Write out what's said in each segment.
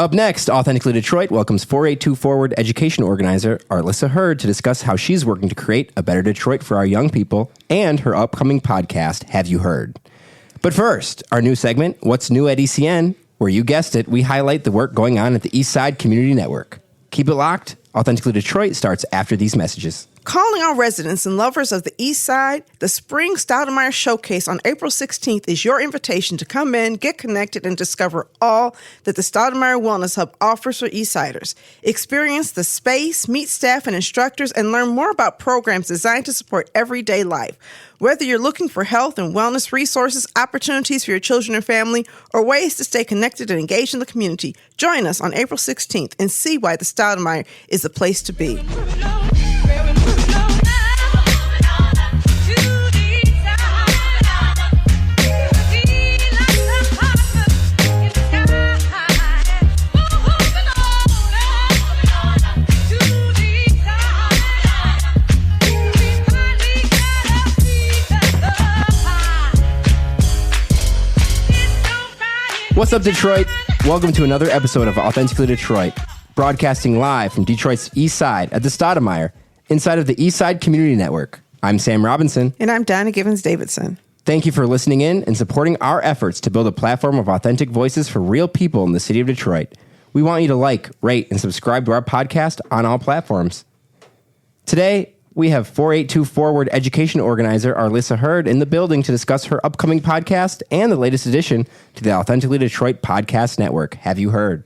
Up next, Authentically Detroit welcomes 482 Forward education organizer Arlyssa Heard to discuss how she's working to create a better Detroit for our young people and her upcoming podcast, Have You Heard? But first, our new segment, What's New at ECN, where you guessed it, we highlight the work going on at the Eastside Community Network. Keep it locked. Authentically Detroit starts after these messages. Calling all residents and lovers of the East Side, the Spring Stoudemire Showcase on April 16th is your invitation to come in, get connected, and discover all that the Stoudemire Wellness Hub offers for Eastsiders. Experience the space, meet staff and instructors, and learn more about programs designed to support everyday life. Whether you're looking for health and wellness resources, opportunities for your children and family, or ways to stay connected and engaged in the community, join us on April 16th and see why the Stoudemire is the place to be. What's up, Detroit? Welcome to another episode of Authentically Detroit, broadcasting live from Detroit's East Side at the Stoudemire, inside of the Eastside Community Network. I'm Sam Robinson. And I'm Donna Givens-Davidson. Thank you for listening in and supporting our efforts to build a platform of authentic voices for real people in the city of Detroit. We want you to like, rate, and subscribe to our podcast on all platforms. Today, we have 482 Forward education organizer Arlyssa Heard in the building to discuss her upcoming podcast and the latest addition to the Authentically Detroit Podcast Network, Have You Heard?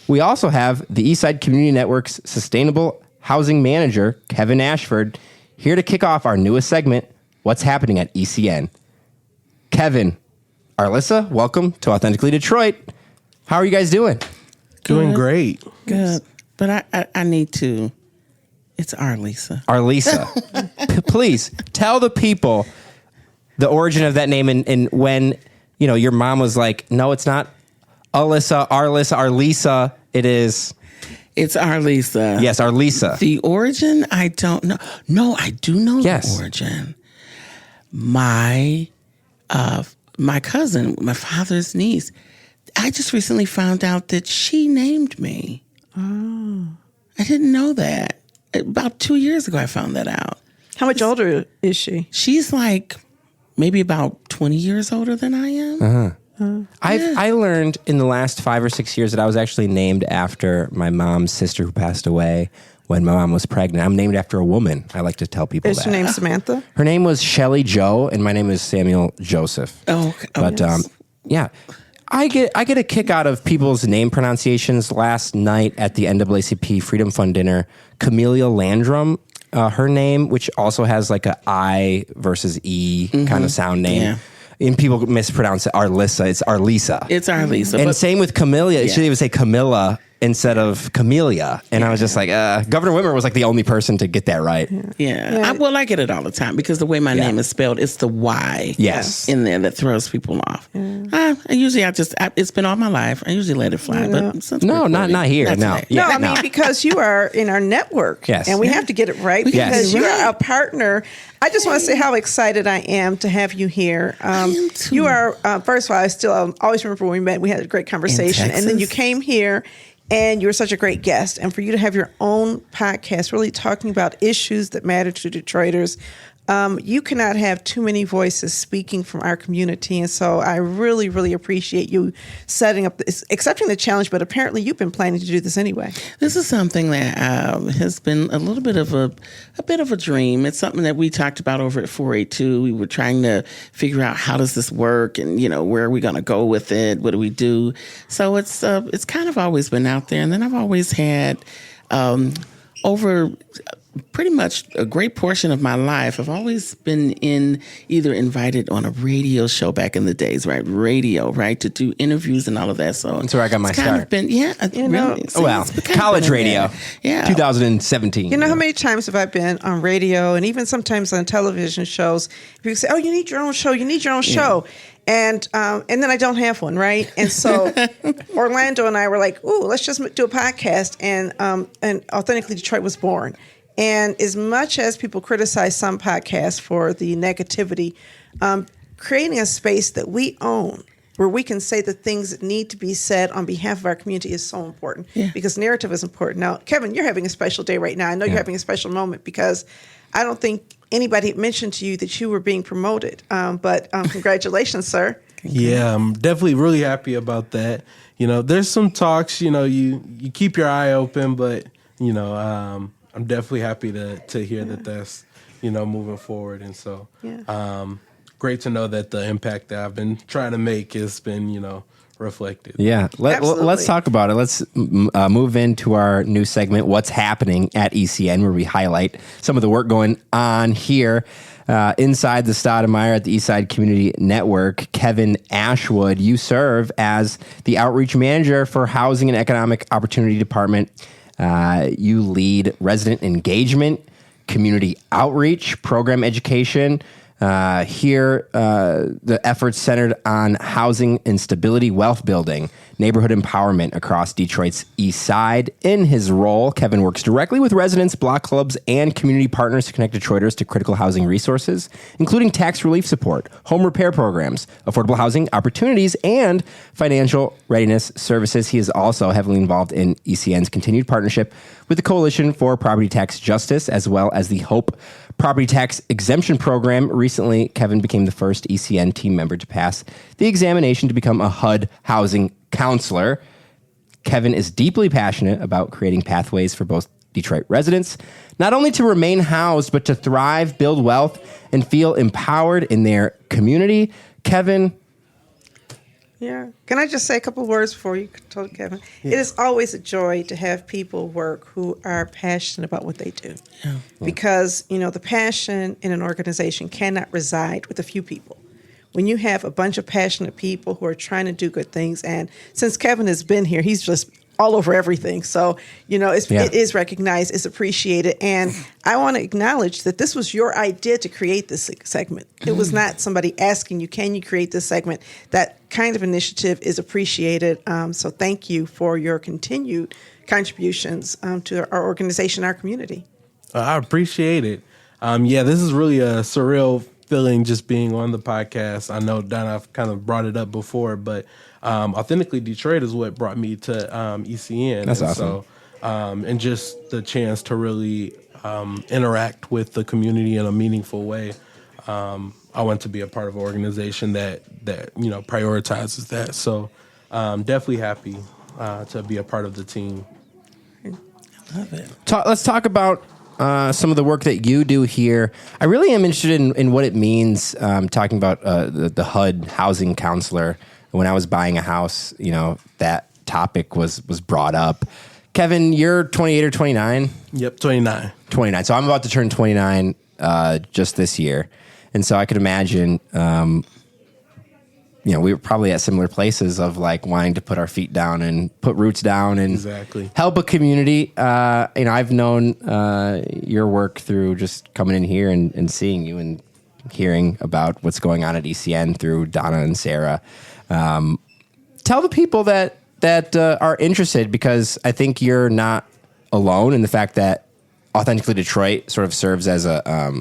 We also have the Eastside Community Network's Sustainable Housing Manager, Kevin Ashwood, here to kick off our newest segment, What's Happening at ECN? Kevin, Arlyssa, welcome to Authentically Detroit. How are you guys doing? Doing great. Good. But I need to... It's Arlyssa. Arlyssa. Please tell the people the origin of that name and when, you know, your mom was like, no, it's not Arlyssa. It is. It's Arlyssa. Yes, Arlyssa. The origin, I don't know. No, I do know the origin. My cousin, my father's niece, I just recently found out that she named me. Oh. I didn't know that. About 2 years ago, I found that out. How much older is she? She's like maybe about 20 years older than I am. I learned in the last 5 or 6 years that I was actually named after my mom's sister who passed away when my mom was pregnant. I'm named after a woman. I like to tell people Is that. her name Samantha? Her name was Shelley Joe, and my name is Samuel Joseph. Yeah. I get a kick out of people's name pronunciations. Last night at the NAACP Freedom Fund dinner, Camellia Landrum, her name, which also has like a I versus E kind of sound name. Yeah. And people mispronounce it Arlyssa. It's Arlyssa. It's Arlyssa. And same with Camellia. Yeah. She would say Camilla instead of Camellia. And I was just like, Governor Whitmer was like the only person to get that right. Yeah. I get it all the time because the way my name is spelled, it's the Y in there that throws people off. It's been all my life. I usually let it fly. But no, not here. No. Yeah, I mean, because you are in our network. Yes. And we have to get it right because you are a partner. I just want to say how excited I am to have you here. I am too. You are, first of all, I always remember when we met, we had a great conversation. And then you came here. And you were such a great guest. And for you to have your own podcast really talking about issues that matter to Detroiters, you cannot have too many voices speaking from our community. And so I really, really appreciate you setting up this, accepting the challenge, but apparently you've been planning to do this anyway. This is something that has been a little bit of a dream. It's something that we talked about over at 482. We were trying to figure out how does this work and, you know, where are we going to go with it? What do we do? So it's kind of always been out there. And then I've always had over pretty much a great portion of my life, I've always been either invited on a radio show back in the days, right? Radio, right? To do interviews and all of that. So that's where I got my start. College radio. Yeah. 2017. You know how many times have I been on radio and even sometimes on television shows, people say, oh, you need your own show. You need your own show. And then I don't have one, right? And so Orlando and I were like, ooh, let's just do a podcast. And Authentically Detroit was born. And as much as people criticize some podcasts for the negativity, creating a space that we own, where we can say the things that need to be said on behalf of our community is so important because narrative is important. Now, Kevin, you're having a special day right now. I know you're having a special moment because I don't think anybody had mentioned to you that you were being promoted. But congratulations, sir. Yeah, I'm definitely really happy about that. You know, there's some talks, you know, you keep your eye open, but, you know, I'm definitely happy to hear that that's, you know, moving forward. And so great to know that the impact that I've been trying to make has been, you know, reflected. Yeah, let's talk about it. Let's move into our new segment, What's Happening at ECN, where we highlight some of the work going on here inside the Stoudemire at the Eastside Community Network. Kevin Ashwood, you serve as the Outreach Manager for Housing and Economic Opportunity Department. You lead resident engagement, community outreach, program education. Here, the efforts centered on housing and stability, wealth building, neighborhood empowerment across Detroit's East Side. In his role, Kevin works directly with residents, block clubs, and community partners to connect Detroiters to critical housing resources, including tax relief support, home repair programs, affordable housing opportunities, and financial readiness services. He is also heavily involved in ECN's continued partnership with the Coalition for Property Tax Justice, as well as the HOPE Property Tax Exemption Program. Recently, Kevin became the first ECN team member to pass the examination to become a HUD housing counselor. Kevin is deeply passionate about creating pathways for both Detroit residents, not only to remain housed, but to thrive, build wealth, and feel empowered in their community. Kevin. Yeah. Can I just say a couple of words before you told Kevin? Yeah. It is always a joy to have people work who are passionate about what they do. Yeah. Because, you know, the passion in an organization cannot reside with a few people. When you have a bunch of passionate people who are trying to do good things, and since Kevin has been here, he's just all over everything. So, you know, it is recognized, it's appreciated. And I want to acknowledge that this was your idea to create this segment. It was not somebody asking you, can you create this segment? That kind of initiative is appreciated. So thank you for your continued contributions to our organization, our community. I appreciate it. This is really a surreal feeling just being on the podcast. I know Donna, I've kind of brought it up before, but Authentically Detroit is what brought me to ECN. That's awesome. So, and just the chance to really interact with the community in a meaningful way. I want to be a part of an organization that you know prioritizes that. So, definitely happy to be a part of the team. I love it. Let's talk about some of the work that you do here. I really am interested in what it means, talking about the HUD housing counselor. When I was buying a house, you know, that topic was brought up. Kevin, you're 28 or 29? Yep, 29. 29. So I'm about to turn 29 just this year. And so I could imagine, you know, we were probably at similar places of like wanting to put our feet down and put roots down and exactly help a community. You know, I've known your work through just coming in here and seeing you and hearing about what's going on at ECN through Donna and Sarah. Tell the people that are interested, because I think you're not alone in the fact that Authentically Detroit sort of serves as a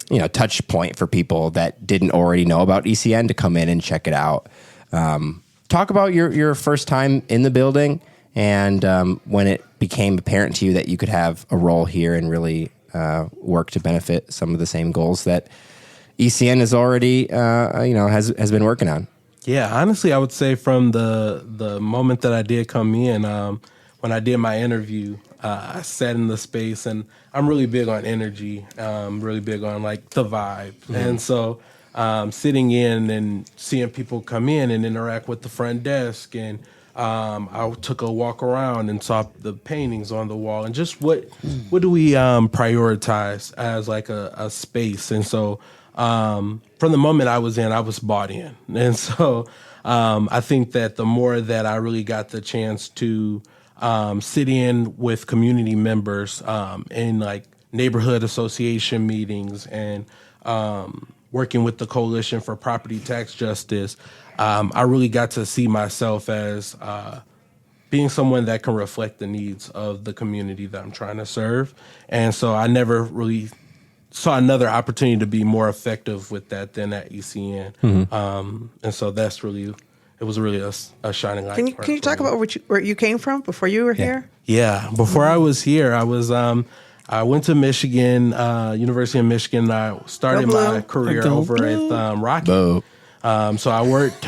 you know, touch point for people that didn't already know about ECN to come in and check it out. Talk about your first time in the building and when it became apparent to you that you could have a role here and really work to benefit some of the same goals that ECN is already you know has been working on. Yeah, honestly, I would say from the moment that I did come in, when I did my interview, I sat in the space, and I'm really big on energy, really big on like the vibe. Mm-hmm. And so sitting in and seeing people come in and interact with the front desk, and I took a walk around and saw the paintings on the wall, and just what do we prioritize as like a space. And so from the moment I was in, I was bought in. And so I think that the more that I really got the chance to sit in with community members in like neighborhood association meetings and working with the Coalition for Property Tax Justice, I really got to see myself as being someone that can reflect the needs of the community that I'm trying to serve. And so I never really saw another opportunity to be more effective with that than at ECN. Mm-hmm. And so that's really, it it was really a shining light. Can you talk about where you came from before you were here? Yeah, before I was here, I was I went to Michigan, University of Michigan. I started my career over at Rocket. So I worked.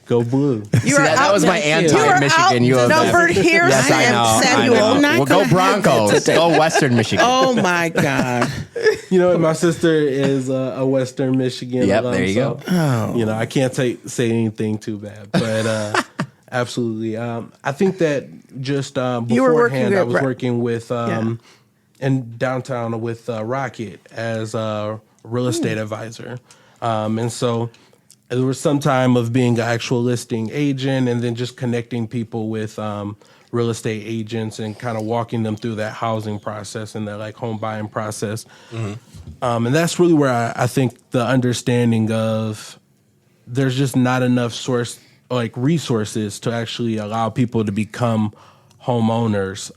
Go Blue. That was my anti-Michigan U of M. Numbered here, yes, I know. Well, go Broncos. Go Western Michigan. Oh my God. You know, my sister is a Western Michigan. Yep, there you go. You know, I can't say anything too bad, but absolutely. I think that just beforehand, I was working with in downtown with Rocket as a real estate advisor, and so. There was some time of being an actual listing agent and then just connecting people with real estate agents and kind of walking them through that housing process and that like home buying process. And that's really where I think the understanding of there's just not enough resources to actually allow people to become homeowners.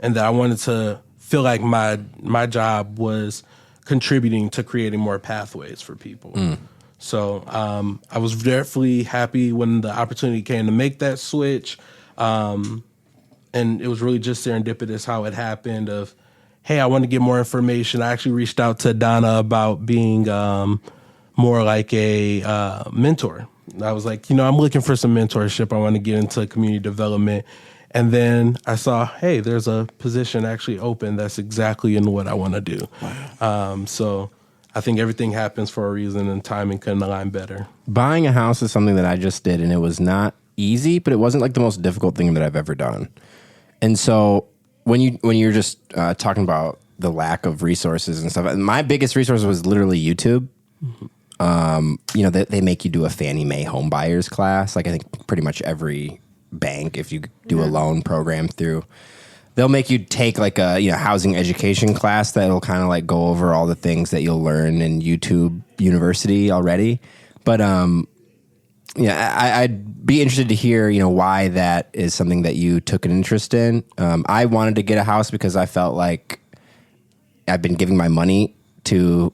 And that I wanted to feel like my job was contributing to creating more pathways for people. So I was definitely happy when the opportunity came to make that switch. And it was really just serendipitous how it happened of, hey, I want to get more information. I actually reached out to Donna about being more like a mentor. I was like, I'm looking for some mentorship. I want to get into community development. And then I saw, hey, there's a position actually open that's exactly in what I want to do. Wow. So I think everything happens for a reason and timing couldn't align better. Buying a house is something that I just did, and it was not easy, but it wasn't like the most difficult thing that I've ever done. And so when you're just talking about the lack of resources and stuff, my biggest resource was literally YouTube. They make you do a Fannie Mae home buyers class. Like I think pretty much every bank, if you do a loan program through, they'll make you take like a housing education class that'll kind of like go over all the things that you'll learn in YouTube University already. But I'd be interested to hear why that is something that you took an interest in. I wanted to get a house because I felt like I've been giving my money to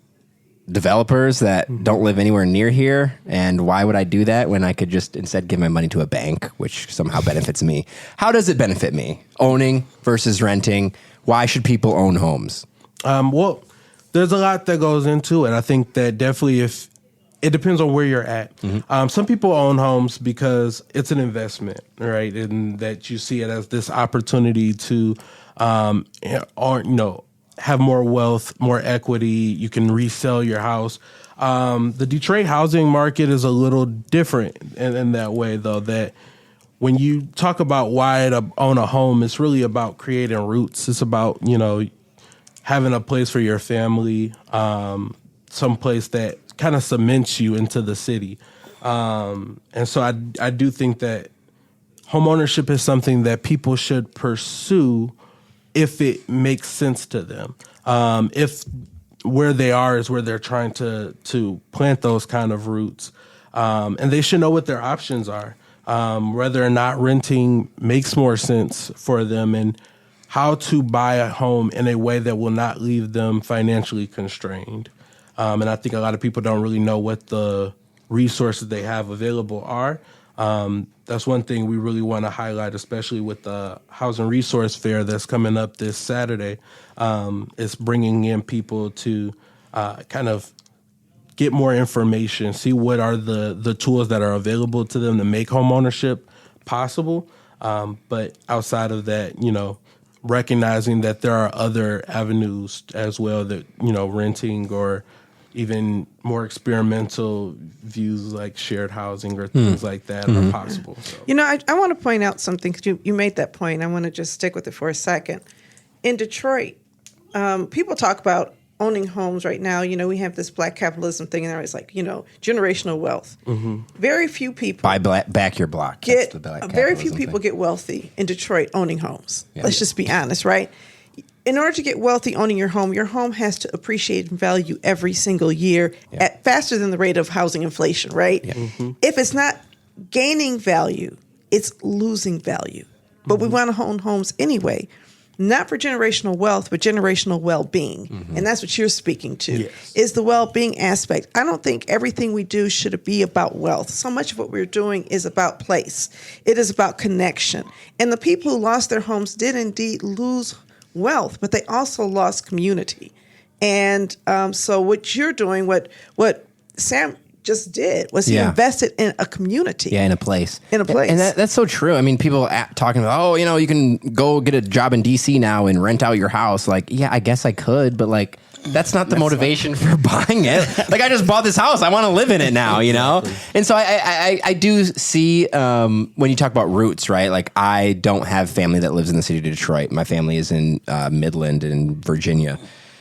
developers that don't live anywhere near here, and why would I do that when I could just instead give my money to a bank, which somehow benefits me? How does it benefit me? Owning versus renting. Why should people own homes? Well, there's a lot that goes into it. I think that definitely if it depends on where you're at. Some people own homes because it's an investment, right? And that you see it as this opportunity to have more wealth, more equity. You can resell your house. The Detroit housing market is a little different in that way, though, that when you talk about why to own a home, it's really about creating roots. It's about, having a place for your family, some place that kind of cements you into the city. And so I do think that homeownership is something that people should pursue if it makes sense to them. If where they are is where they're trying to plant those kind of roots. And they should know what their options are, whether or not renting makes more sense for them, and how to buy a home in a way that will not leave them financially constrained. And I think a lot of people don't really know what the resources they have available are. That's one thing we really want to highlight, especially with the Housing Resource Fair that's coming up this Saturday. It's bringing in people to kind of get more information, see what are the tools that are available to them to make home ownership possible. But outside of that, recognizing that there are other avenues as well that, renting or even more experimental views like shared housing or things like that are possible. So. I want to point out something, because you made that point. I want to just stick with it for a second. In Detroit, people talk about owning homes right now. We have this black capitalism thing, and it's like, generational wealth. Very few people buy back your block. Very few people get wealthy in Detroit owning homes. Yeah. Let's just be honest, right? In order to get wealthy owning your home has to appreciate in value every single year at faster than the rate of housing inflation, right? Yeah. If it's not gaining value, it's losing value. But we want to own homes anyway. not for generational wealth, but generational well-being. And that's what you're speaking to, is the well-being aspect. I don't think everything we do should be about wealth. So much of what we're doing is about place. It is about connection. And the people who lost their homes did indeed lose wealth, but they also lost community. And so what you're doing, what Sam just did, was he invested in a community. Yeah, in a place. In a place. And that's so true. I mean, people talking about, you can go get a job in D.C. now and rent out your house. Like, yeah, I guess I could, but like, that's not the motivation for buying it. Like, I just bought this house. I want to live in it now, And so I do see when you talk about roots, right? Like, I don't have family that lives in the city of Detroit. My family is in Midland in Virginia.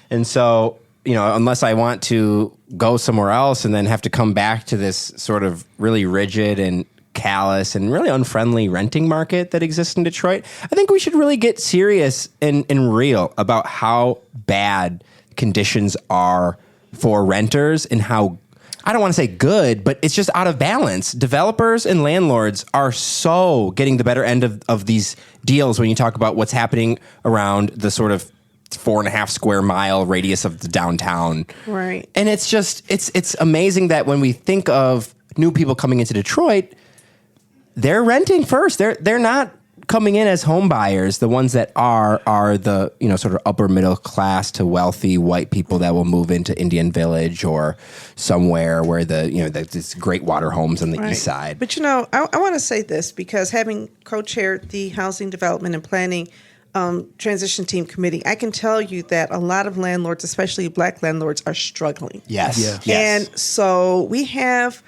And so, unless I want to go somewhere else and then have to come back to this sort of really rigid and callous and really unfriendly renting market that exists in Detroit, I think we should really get serious and real about how bad conditions are for renters and how, I don't want to say good, but it's just out of balance. Developers and landlords are so getting the better end of these deals when you talk about what's happening around the sort of 4.5 square mile radius of the downtown. Right. And it's just, it's amazing that when we think of new people coming into Detroit, they're renting first. They're not coming in as home buyers. The ones that are the, sort of upper middle class to wealthy white people that will move into Indian Village or somewhere where there's great water homes on the east side. But I want to say this, because having co-chaired the Housing Development and Planning Transition Team Committee, I can tell you that a lot of landlords, especially Black landlords, are struggling. Yes. Yeah. Yes. And so we have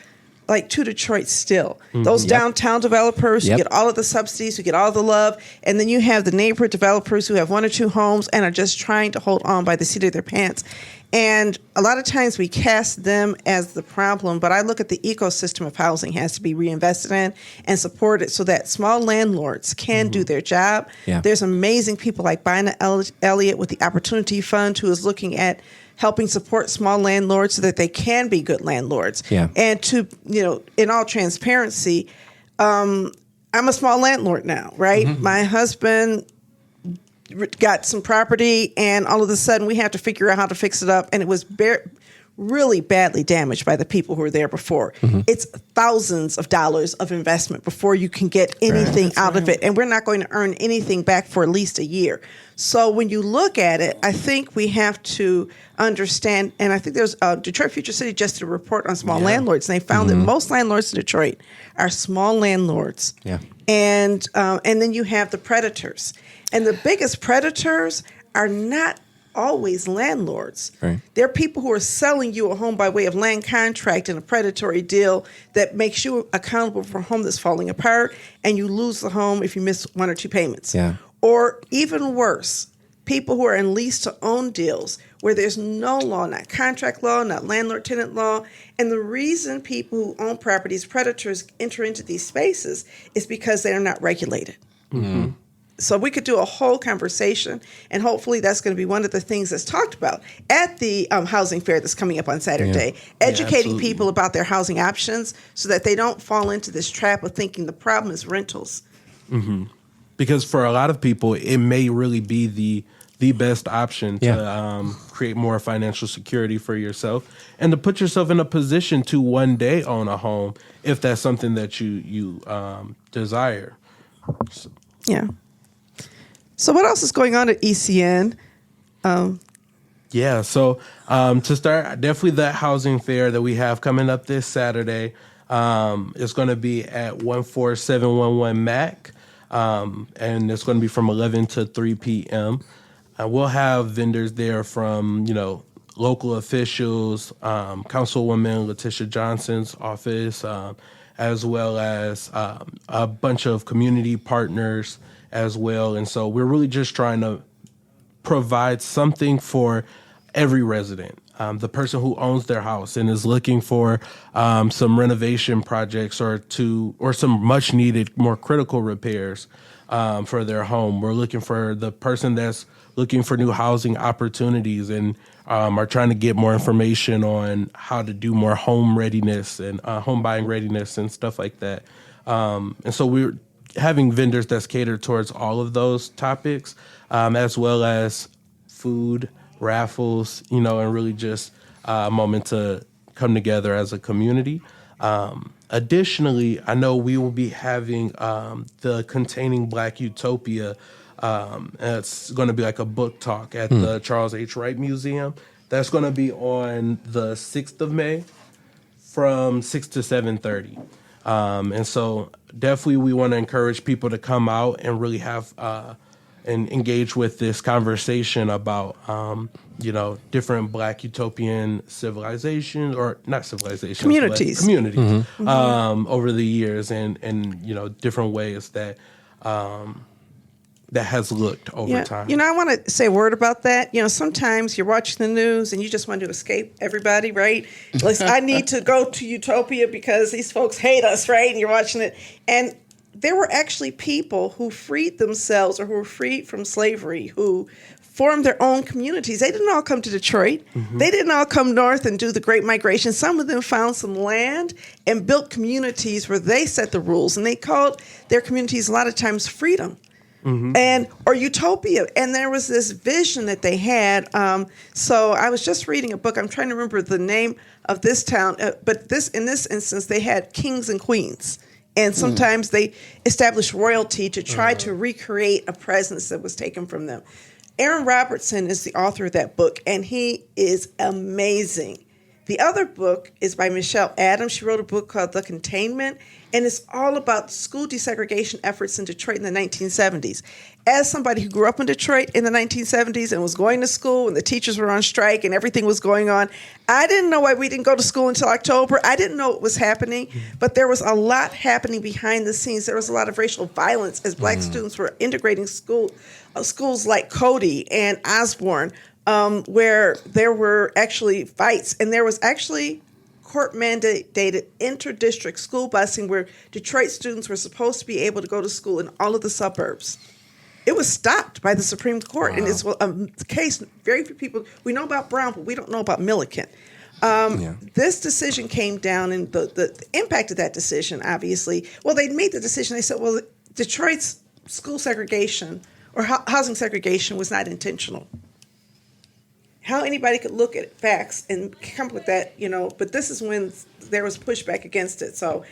like to Detroit still. Those downtown developers who get all of the subsidies, who get all the love, and then you have the neighborhood developers who have 1 or 2 homes and are just trying to hold on by the seat of their pants. And a lot of times we cast them as the problem, but I look at the ecosystem of housing has to be reinvested in and supported so that small landlords can do their job. Yeah. There's amazing people like Bina Elliott with the Opportunity Fund, who is looking at helping support small landlords so that they can be good landlords. Yeah. And to, in all transparency, I'm a small landlord now, right? My husband got some property, and all of a sudden we had to figure out how to fix it up, and it was really badly damaged by the people who were there before. It's thousands of dollars of investment before you can get anything out of it, and we're not going to earn anything back for at least a year. So when you look at it, I think we have to understand, and I think there's Detroit Future City just did a report on small landlords, and they found that most landlords in Detroit are small landlords. Yeah. And then you have the predators. And the biggest predators are not always landlords. Right. They're people who are selling you a home by way of land contract and a predatory deal that makes you accountable for a home that's falling apart, and you lose the home if you miss 1 or 2 payments. Yeah. Or even worse, people who are in lease-to-own deals where there's no law, not contract law, not landlord-tenant law. And the reason people who own properties, predators, enter into these spaces is because they are not regulated. So we could do a whole conversation, and hopefully that's going to be one of the things that's talked about at the housing fair that's coming up on Saturday, educating people about their housing options so that they don't fall into this trap of thinking the problem is rentals. Because for a lot of people, it may really be the best option to create more financial security for yourself and to put yourself in a position to one day own a home if that's something that you desire. So. Yeah. So what else is going on at ECN? So to start, definitely that housing fair that we have coming up this Saturday is going to be at 14711 Mac, and it's going to be from 11 to 3 p.m. We'll have vendors there from, local officials, Councilwoman Letitia Johnson's office, as well as a bunch of community partners as well. And so we're really just trying to provide something for every resident. The person who owns their house and is looking for some renovation projects or some much needed, more critical repairs for their home. We're looking for the person that's looking for new housing opportunities and are trying to get more information on how to do more home readiness and home buying readiness and stuff like that. And so we're having vendors that's catered towards all of those topics, as well as food, raffles, and really just a moment to come together as a community. Additionally, I know we will be having the Containing Black Utopia. It's going to be like a book talk at the Charles H. Wright Museum. That's going to be on the 6th of May from 6 to 7:30. And so definitely we want to encourage people to come out and really have and engage with this conversation about, different Black utopian civilizations, or not civilizations, communities, over the years, and different ways that that has looked over time. I want to say a word about that. Sometimes you're watching the news and you just want to escape everybody, right? I need to go to Utopia because these folks hate us, right? And you're watching it. And there were actually people who freed themselves or who were freed from slavery, who formed their own communities. They didn't all come to Detroit. They didn't all come north and do the Great Migration. Some of them found some land and built communities where they set the rules. And they called their communities a lot of times freedom. Or utopia. And there was this vision that they had. So I was just reading a book. I'm trying to remember the name of this town. But in this instance, they had kings and queens. And sometimes they established royalty to try to recreate a presence that was taken from them. Aaron Robertson is the author of that book, and he is amazing. The other book is by Michelle Adams. She wrote a book called The Containment, and it's all about school desegregation efforts in Detroit in the 1970s. As somebody who grew up in Detroit in the 1970s and was going to school and the teachers were on strike and everything was going on, I didn't know why we didn't go to school until October. I didn't know what was happening, but there was a lot happening behind the scenes. There was a lot of racial violence as Black students were integrating schools like Cody and Osborne, where there were actually fights, and there was actually court-mandated inter-district school busing where Detroit students were supposed to be able to go to school in all of the suburbs. It was stopped by the Supreme Court, and it's a case very few people, we know about Brown, but we don't know about Milliken. This decision came down, and the impact of that decision, obviously, they made the decision, they said, Detroit's school segregation or housing segregation was not intentional. How anybody could look at facts and come up with that, but this is when there was pushback against it. So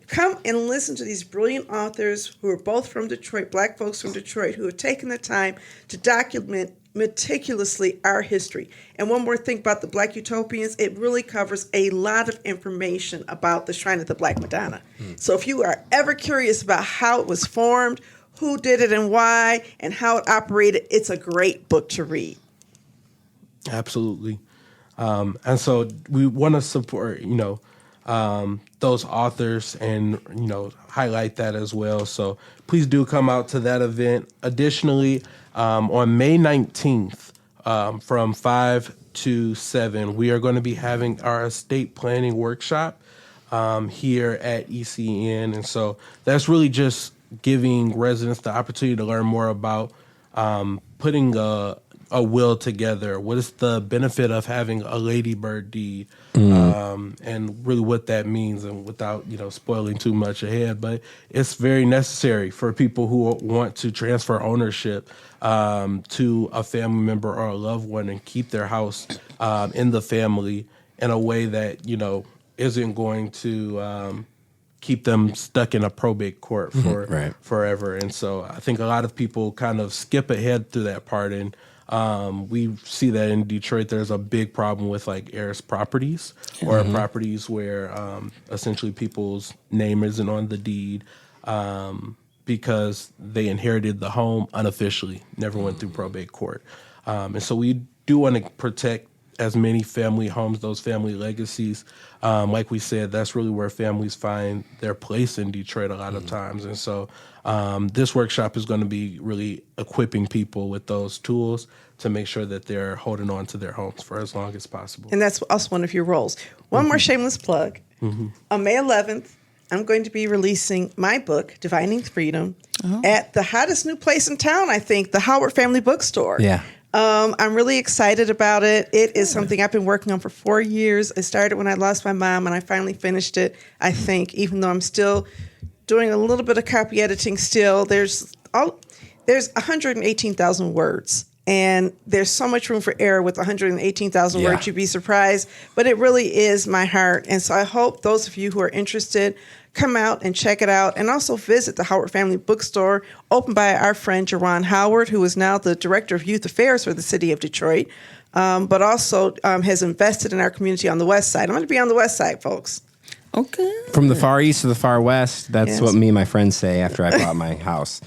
come and listen to these brilliant authors who are both from Detroit, Black folks from Detroit, who have taken the time to document meticulously our history. And one more thing about the Black Utopians, it really covers a lot of information about the Shrine of the Black Madonna. So if you are ever curious about how it was formed, who did it and why, and how it operated, it's a great book to read. Absolutely. And so we want to support, those authors and, highlight that as well. So please do come out to that event. Additionally, on May 19th, from 5 to 7, we are going to be having our estate planning workshop here at ECN. And so that's really just giving residents the opportunity to learn more about putting a will together. What is the benefit of having a ladybird deed, and really what that means, and without spoiling too much ahead, but it's very necessary for people who want to transfer ownership to a family member or a loved one and keep their house in the family in a way that isn't going to keep them stuck in a probate court for forever. And so I think a lot of people kind of skip ahead through that part, and we see that in Detroit. There's a big problem with like heirs properties or properties where essentially people's name isn't on the deed because they inherited the home unofficially, never went through probate court. And so we do want to protect as many family homes, those family legacies. Like we said, that's really where families find their place in Detroit a lot of times. And so this workshop is going to be really equipping people with those tools to make sure that they're holding on to their homes for as long as possible. And that's also one of your roles. One more shameless plug. On May 11th, I'm going to be releasing my book, Divining Freedom, at the hottest new place in town, I think, the Howard Family Bookstore. Yeah. I'm really excited about it. It is something I've been working on for 4 years. I started when I lost my mom, and I finally finished it, I think, even though I'm still doing a little bit of copy editing still. There's 118,000 words. And there's so much room for error with 118,000 words. You'd be surprised. But it really is my heart. And so I hope those of you who are interested come out and check it out. And also visit the Howard Family Bookstore, opened by our friend Jerron Howard, who is now the Director of Youth Affairs for the City of Detroit, but also has invested in our community on the West Side. I'm going to be on the West Side, folks. Okay. From the far east to the far west. That's what me and my friends say after I bought my house.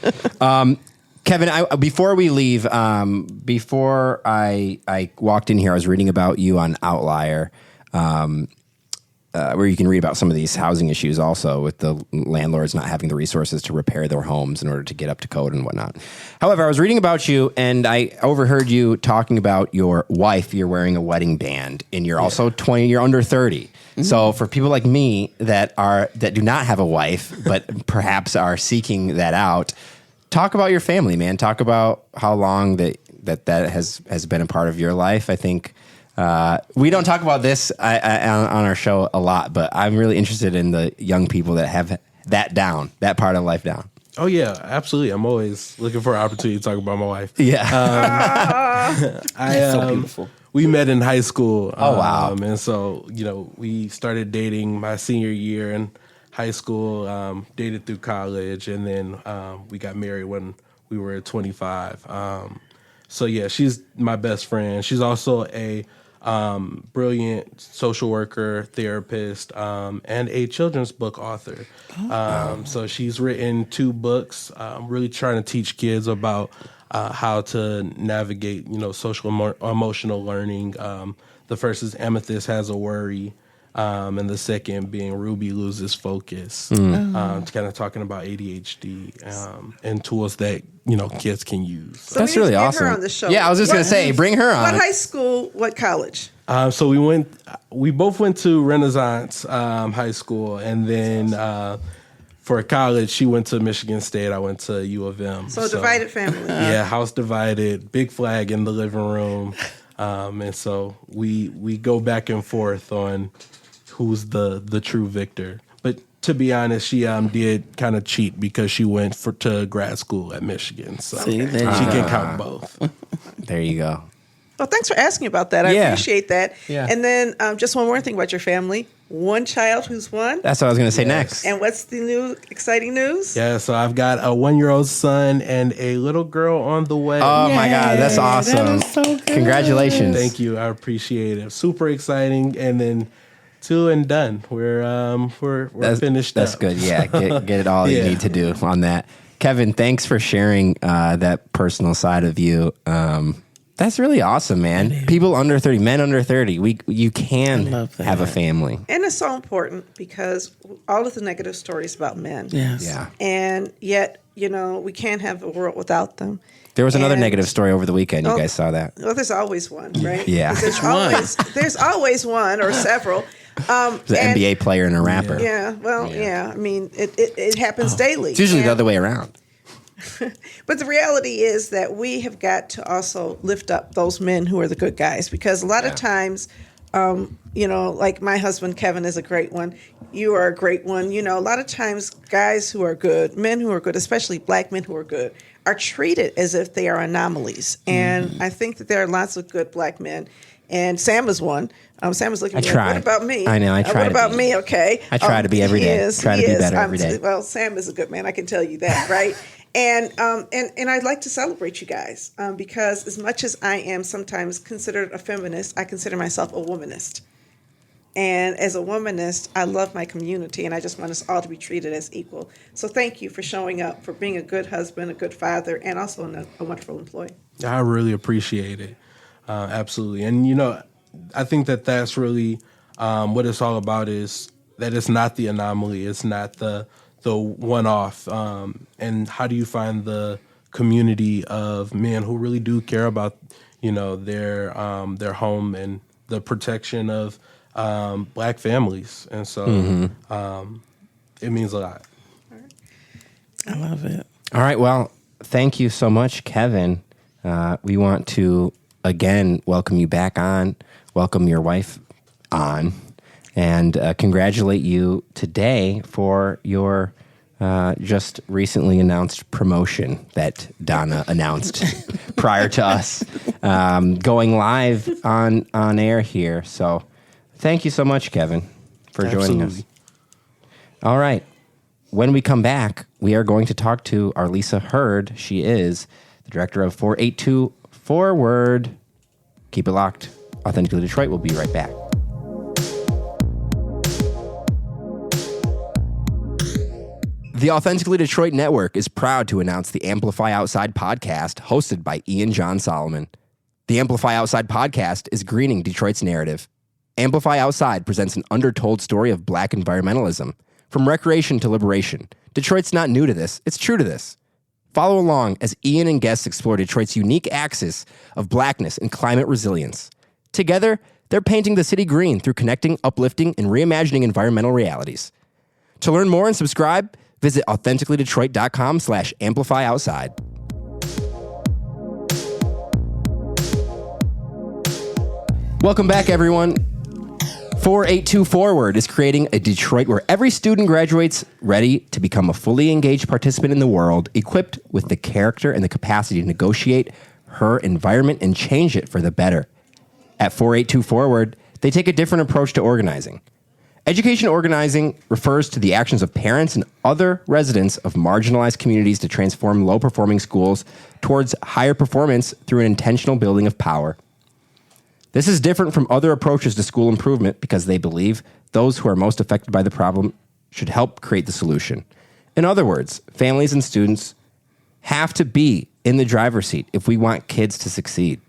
Kevin, before we leave, before I walked in here, I was reading about you on Outlier, where you can read about some of these housing issues also with the landlords not having the resources to repair their homes in order to get up to code and whatnot. However, I was reading about you and I overheard you talking about your wife. You're wearing a wedding band and you're also 20, you're under 30. Mm-hmm. So for people like me that do not have a wife, but perhaps are seeking that out, talk about your family, man. Talk about how long that has been a part of your life. I think we don't talk about this on our show a lot, but I'm really interested in the young people that have that part of life down. Oh yeah, absolutely. I'm always looking for an opportunity to talk about my wife. Yeah, That's so beautiful. We met in high school. Oh wow! And so we started dating my senior year in high school, dated through college, and then we got married when we were 25. So yeah, she's my best friend. She's also a brilliant social worker, therapist, and a children's book author. So she's written 2 books, really trying to teach kids about how to navigate, social emotional learning. The first is Amethyst Has a Worry. And the second being Ruby Loses Focus, kind of talking about ADHD and tools that kids can use. So that's we really need to get awesome. her on the show. Yeah, I was just gonna say, bring her on. What high school? What college? So we both went to Renaissance High School, and then for college, she went to Michigan State. I went to U of M. So divided family. Yeah, house divided, big flag in the living room, and so we go back and forth on who's the true victor. But to be honest, she did kind of cheat because she went to grad school at Michigan. So See, she can count both. There you go. Well, thanks for asking about that. I appreciate that. Yeah. And then just one more thing about your family. One child who's one. That's what I was going to say next. And what's the new exciting news? Yeah, so I've got a 1-year-old son and a little girl on the way. Oh my God, that's awesome. That is so good. Congratulations. Thank you. I appreciate it. Super exciting. And then 2 and done. We're finished That's up. good. Yeah, get it all you Yeah. need to do on that. Kevin, thanks for sharing that personal side of you. That's really awesome, man. People under 30, men under 30, you can have a family. And it's so important because all of the negative stories about men. Yes. Yeah. And yet, we can't have a world without them. There was another And- negative story over the weekend. You guys saw that? Well, there's always one, right? Yeah. There's always one or several. The NBA player and a rapper. Yeah. Well, yeah. I mean, it happens daily. It's usually the And- other way around. But the reality is that we have got to also lift up those men who are the good guys, because a lot of times, like my husband Kevin is a great one. You are a great one. A lot of times guys who are good, men who are good, especially black men who are good, are treated as if they are anomalies. And I think that there are lots of good black men. And Sam is one. Sam is looking at me like, what about me? I know, I try What to about be. me? Okay. I try to be every day. Try to be better every day. Well, Sam is a good man. I can tell you that, right? And I'd like to celebrate you guys because as much as I am sometimes considered a feminist, I consider myself a womanist. And as a womanist, I love my community, and I just want us all to be treated as equal. So thank you for showing up, for being a good husband, a good father, and also a wonderful employee. I really appreciate it. Absolutely. And, I think that that's really what it's all about, is that it's not the anomaly. It's not the one-off. And how do you find the community of men who really do care about, their home and the protection of black families. And so it means a lot. I love it. All right. Well, thank you so much, Kevin. We want to, again, welcome you back on, welcome your wife on, and congratulate you today for your just recently announced promotion that Donna announced prior to us going live on air here. So thank you so much, Kevin, for joining us. All right. When we come back, we are going to talk to Arlyssa Heard. She is the director of 482 Forward. Keep it locked. Authentically Detroit. We'll be right back. The Authentically Detroit Network is proud to announce the Amplify Outside podcast hosted by Ian John Solomon. The Amplify Outside podcast is greening Detroit's narrative. Amplify Outside presents an undertold story of black environmentalism. From recreation to liberation, Detroit's not new to this, it's true to this. Follow along as Ian and guests explore Detroit's unique axis of blackness and climate resilience. Together, they're painting the city green through connecting, uplifting, and reimagining environmental realities. To learn more and subscribe, visit authenticallydetroit.com/amplifyoutside. Welcome back, everyone. 482 Forward is creating a Detroit where every student graduates ready to become a fully engaged participant in the world, equipped with the character and the capacity to negotiate her environment and change it for the better. At 482 Forward, they take a different approach to organizing. Education organizing refers to the actions of parents and other residents of marginalized communities to transform low-performing schools towards higher performance through an intentional building of power. This is different from other approaches to school improvement because they believe those who are most affected by the problem should help create the solution. In other words, families and students have to be in the driver's seat if we want kids to succeed.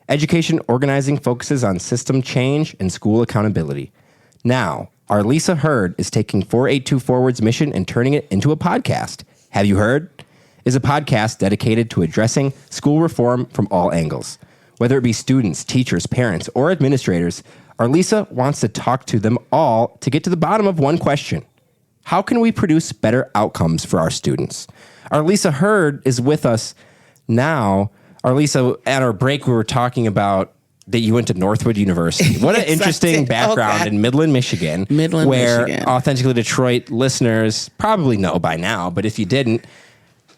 Education organizing focuses on system change and school accountability. Now, Arlyssa Heard is taking 482 Forward's mission and turning it into a podcast. Have You Heard? Is a podcast dedicated to addressing school reform from all angles. Whether it be students, teachers, parents, or administrators, Arlyssa wants to talk to them all to get to the bottom of one question. How can we produce better outcomes for our students? Arlyssa Heard is with us now. Arlyssa, at our break, we were talking about that you went to Northwood University. What an interesting background in Midland, Michigan. Where Authentically Detroit listeners probably know by now, but if you didn't,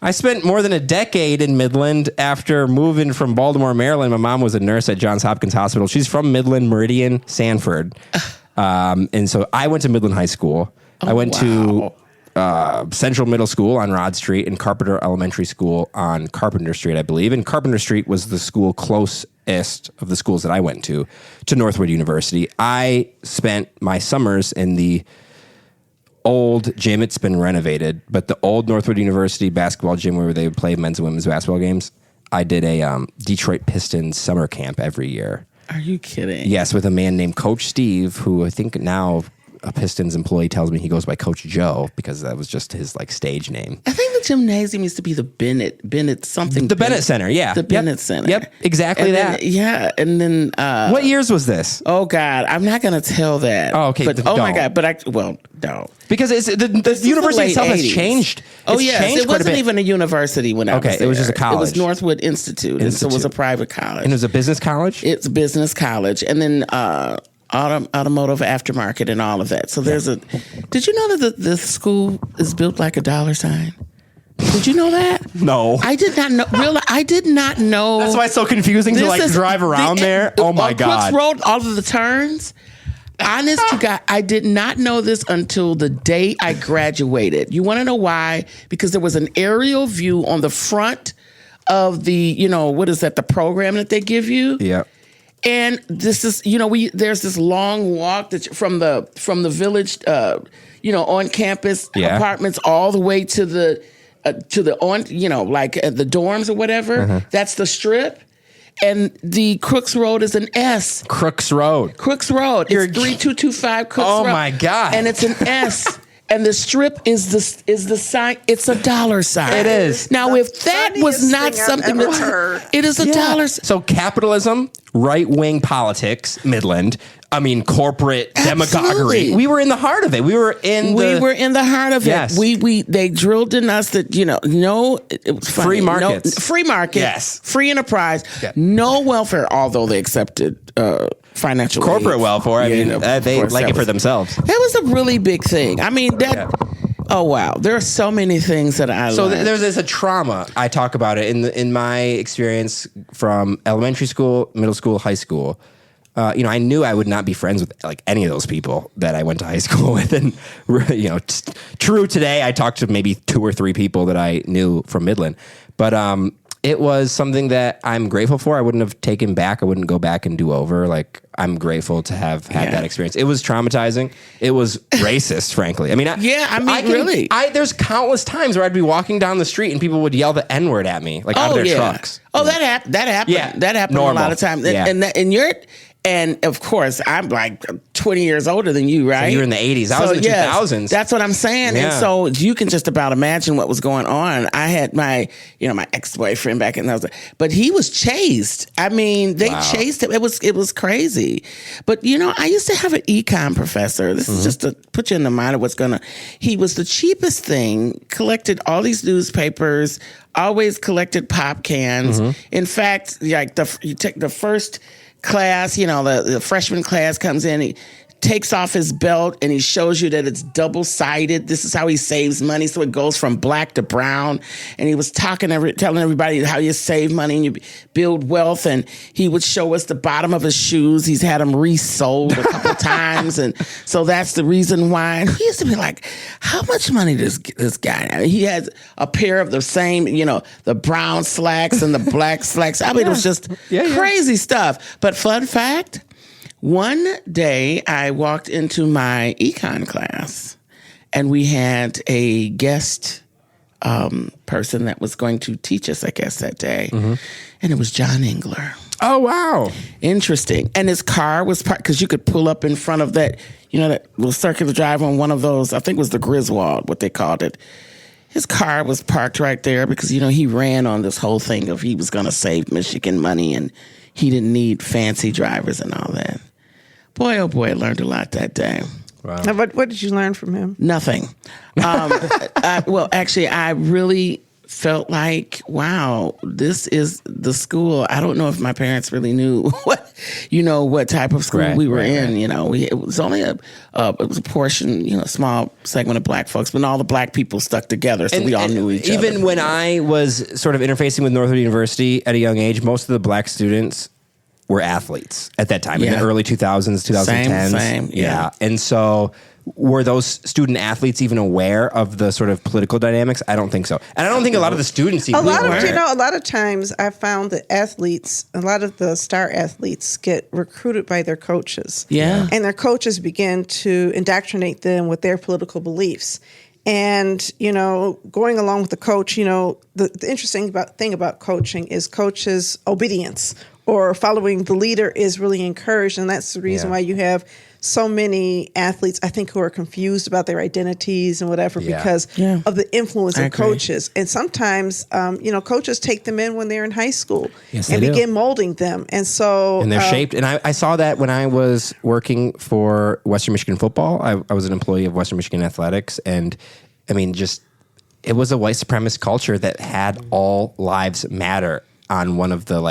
I spent more than a decade in Midland after moving from Baltimore, Maryland. My mom was a nurse at Johns Hopkins Hospital. She's from Midland, Meridian, Sanford. And so I went to Midland High School. I went to Central Middle School on Rod Street and Carpenter Elementary School on Carpenter Street, I believe. And Carpenter Street was the school closest of the schools that I went to Northwood University. I spent my summers in the old gym. It's been renovated, but the old Northwood University basketball gym where they would play men's and women's basketball games. I did a Detroit Pistons summer camp every year. Are you kidding? Yes, with a man named Coach Steve, who I think now a Pistons employee tells me he goes by Coach Joe because that was just his like stage name. I think the gymnasium used to be the Bennett something. The Bennett Center, yeah. The Bennett Center. Yep, exactly and that. Then, yeah, and then... what years was this? Oh, God, I'm not going to tell that. Oh, okay. But, my God, but don't. Because the university itself has changed. Oh, yes. It wasn't even a university when I was there. It was just a college. It was Northwood Institute. And so it was a private college. And it was a business college? It's a business college. And then... automotive aftermarket and all of that. So there's did you know that the school is built like a dollar sign? Did you know that? No. I did not know. I did not know. That's why it's so confusing to drive around there. Oh my God. Crooks Road, all of the turns. Honest to God, I did not know this until the day I graduated. You want to know why? Because there was an aerial view on the front of the, what is that, the program that they give you? Yeah. And this is, there's this long walk from the village, on campus apartments all the way to the dorms or whatever. Uh-huh. That's the strip. And the Crooks Road is an S. Crooks Road. It's 3225 Crooks Road. Oh my God. And it's an S. And the strip is the sign. It's a dollar sign. It is. Now, if that was not something that it is a dollar sign. So capitalism, right-wing politics, Midland. I mean, corporate demagoguery. We were in the heart of it. We were in the heart of it. They drilled in us that it was funny. Free markets. Free market. Yes. Free enterprise. Yeah. No welfare, although they accepted financial corporate aid. welfare. I mean, they like it for themselves. That was a really big thing. I mean, Oh, wow. There are so many things that I So learned. there's a trauma. I talk about it in my experience from elementary school, middle school, high school. I knew I would not be friends with like any of those people that I went to high school with. And, true today, I talked to maybe 2 or 3 people that I knew from Midland. But it was something that I'm grateful for. I wouldn't have taken back. I wouldn't go back and do over. Like, I'm grateful to have had that experience. It was traumatizing. It was racist, frankly. I mean, really. There's countless times where I'd be walking down the street and people would yell the N-word at me, like out of their trucks. Oh, that happened. Yeah. That happened Normal. a lot of times. Yeah. And of course, I'm like 20 years older than you, right? So you were in the 80s. I was in the 2000s. That's what I'm saying. Yeah. And so you can just about imagine what was going on. I had my ex-boyfriend back in those, but he was chased. I mean, they chased him. It was crazy. But I used to have an econ professor. This is just to put you in the mind of what's going on. He was the cheapest thing, collected all these newspapers, always collected pop cans. In fact, like you take the first class, the freshman class comes in, he takes off his belt and he shows you that it's double-sided. This is how he saves money. So it goes from black to brown. And he was telling everybody how you save money and you build wealth. And he would show us the bottom of his shoes. He's had them resold a couple times. And so that's the reason why. And we used to be like, how much money does this guy have? He has a pair of the same, the brown slacks and the black slacks. I mean, it was just crazy stuff. But fun fact, one day I walked into my econ class and we had a guest person that was going to teach us, I guess, that day. And it was John Engler. Oh, wow. Interesting. And his car was parked because you could pull up in front of that, that little circular drive on one of those, I think it was the Griswold, what they called it. His car was parked right there because, he ran on this whole thing of he was going to save Michigan money and he didn't need fancy drivers and all that. Boy, oh boy, I learned a lot that day. Wow. Now, what did you learn from him? Nothing. Actually, I really felt like, wow, this is the school. I don't know if my parents really knew what type of school we were in. It was only it was a portion, small segment of black folks, but all the black people stuck together, so we all knew each other. Even when I was sort of interfacing with Northwood University at a young age, most of the black students were athletes at that time in the early 2000s, 2010s. Same. Yeah. And so were those student athletes even aware of the sort of political dynamics? I don't think so. And I don't think a lot of the students even a lot of times I found that a lot of the star athletes get recruited by their coaches. Yeah. And their coaches begin to indoctrinate them with their political beliefs. And, going along with the coach, the interesting thing about coaching is coaches' obedience or following the leader is really encouraged. And that's the reason why you have so many athletes, I think, who are confused about their identities and whatever because of the influence of coaches. And sometimes, coaches take them in when they're in high school and begin molding them. And so... And they're shaped. And I saw that when I was working for Western Michigan football. I was an employee of Western Michigan Athletics. And, I mean, it was a white supremacist culture that had all lives matter on one of the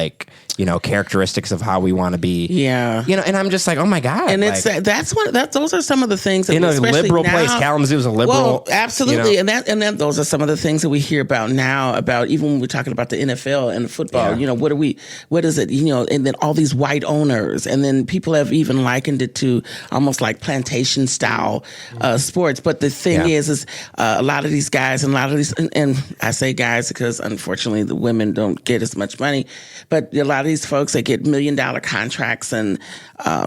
characteristics of how we want to be. Yeah. And I'm just like, oh my God. And those are some of the things that in a liberal place. Kalamazoo is a liberal. Well, absolutely. And then those are some of the things that we hear about now about even when we're talking about the NFL and football, what is it? And then all these white owners, and then people have even likened it to almost like plantation style sports. But the thing is a lot of these guys and a lot of these, and I say guys because unfortunately the women don't get as much money, but a lot of these folks, they get $1 million contracts and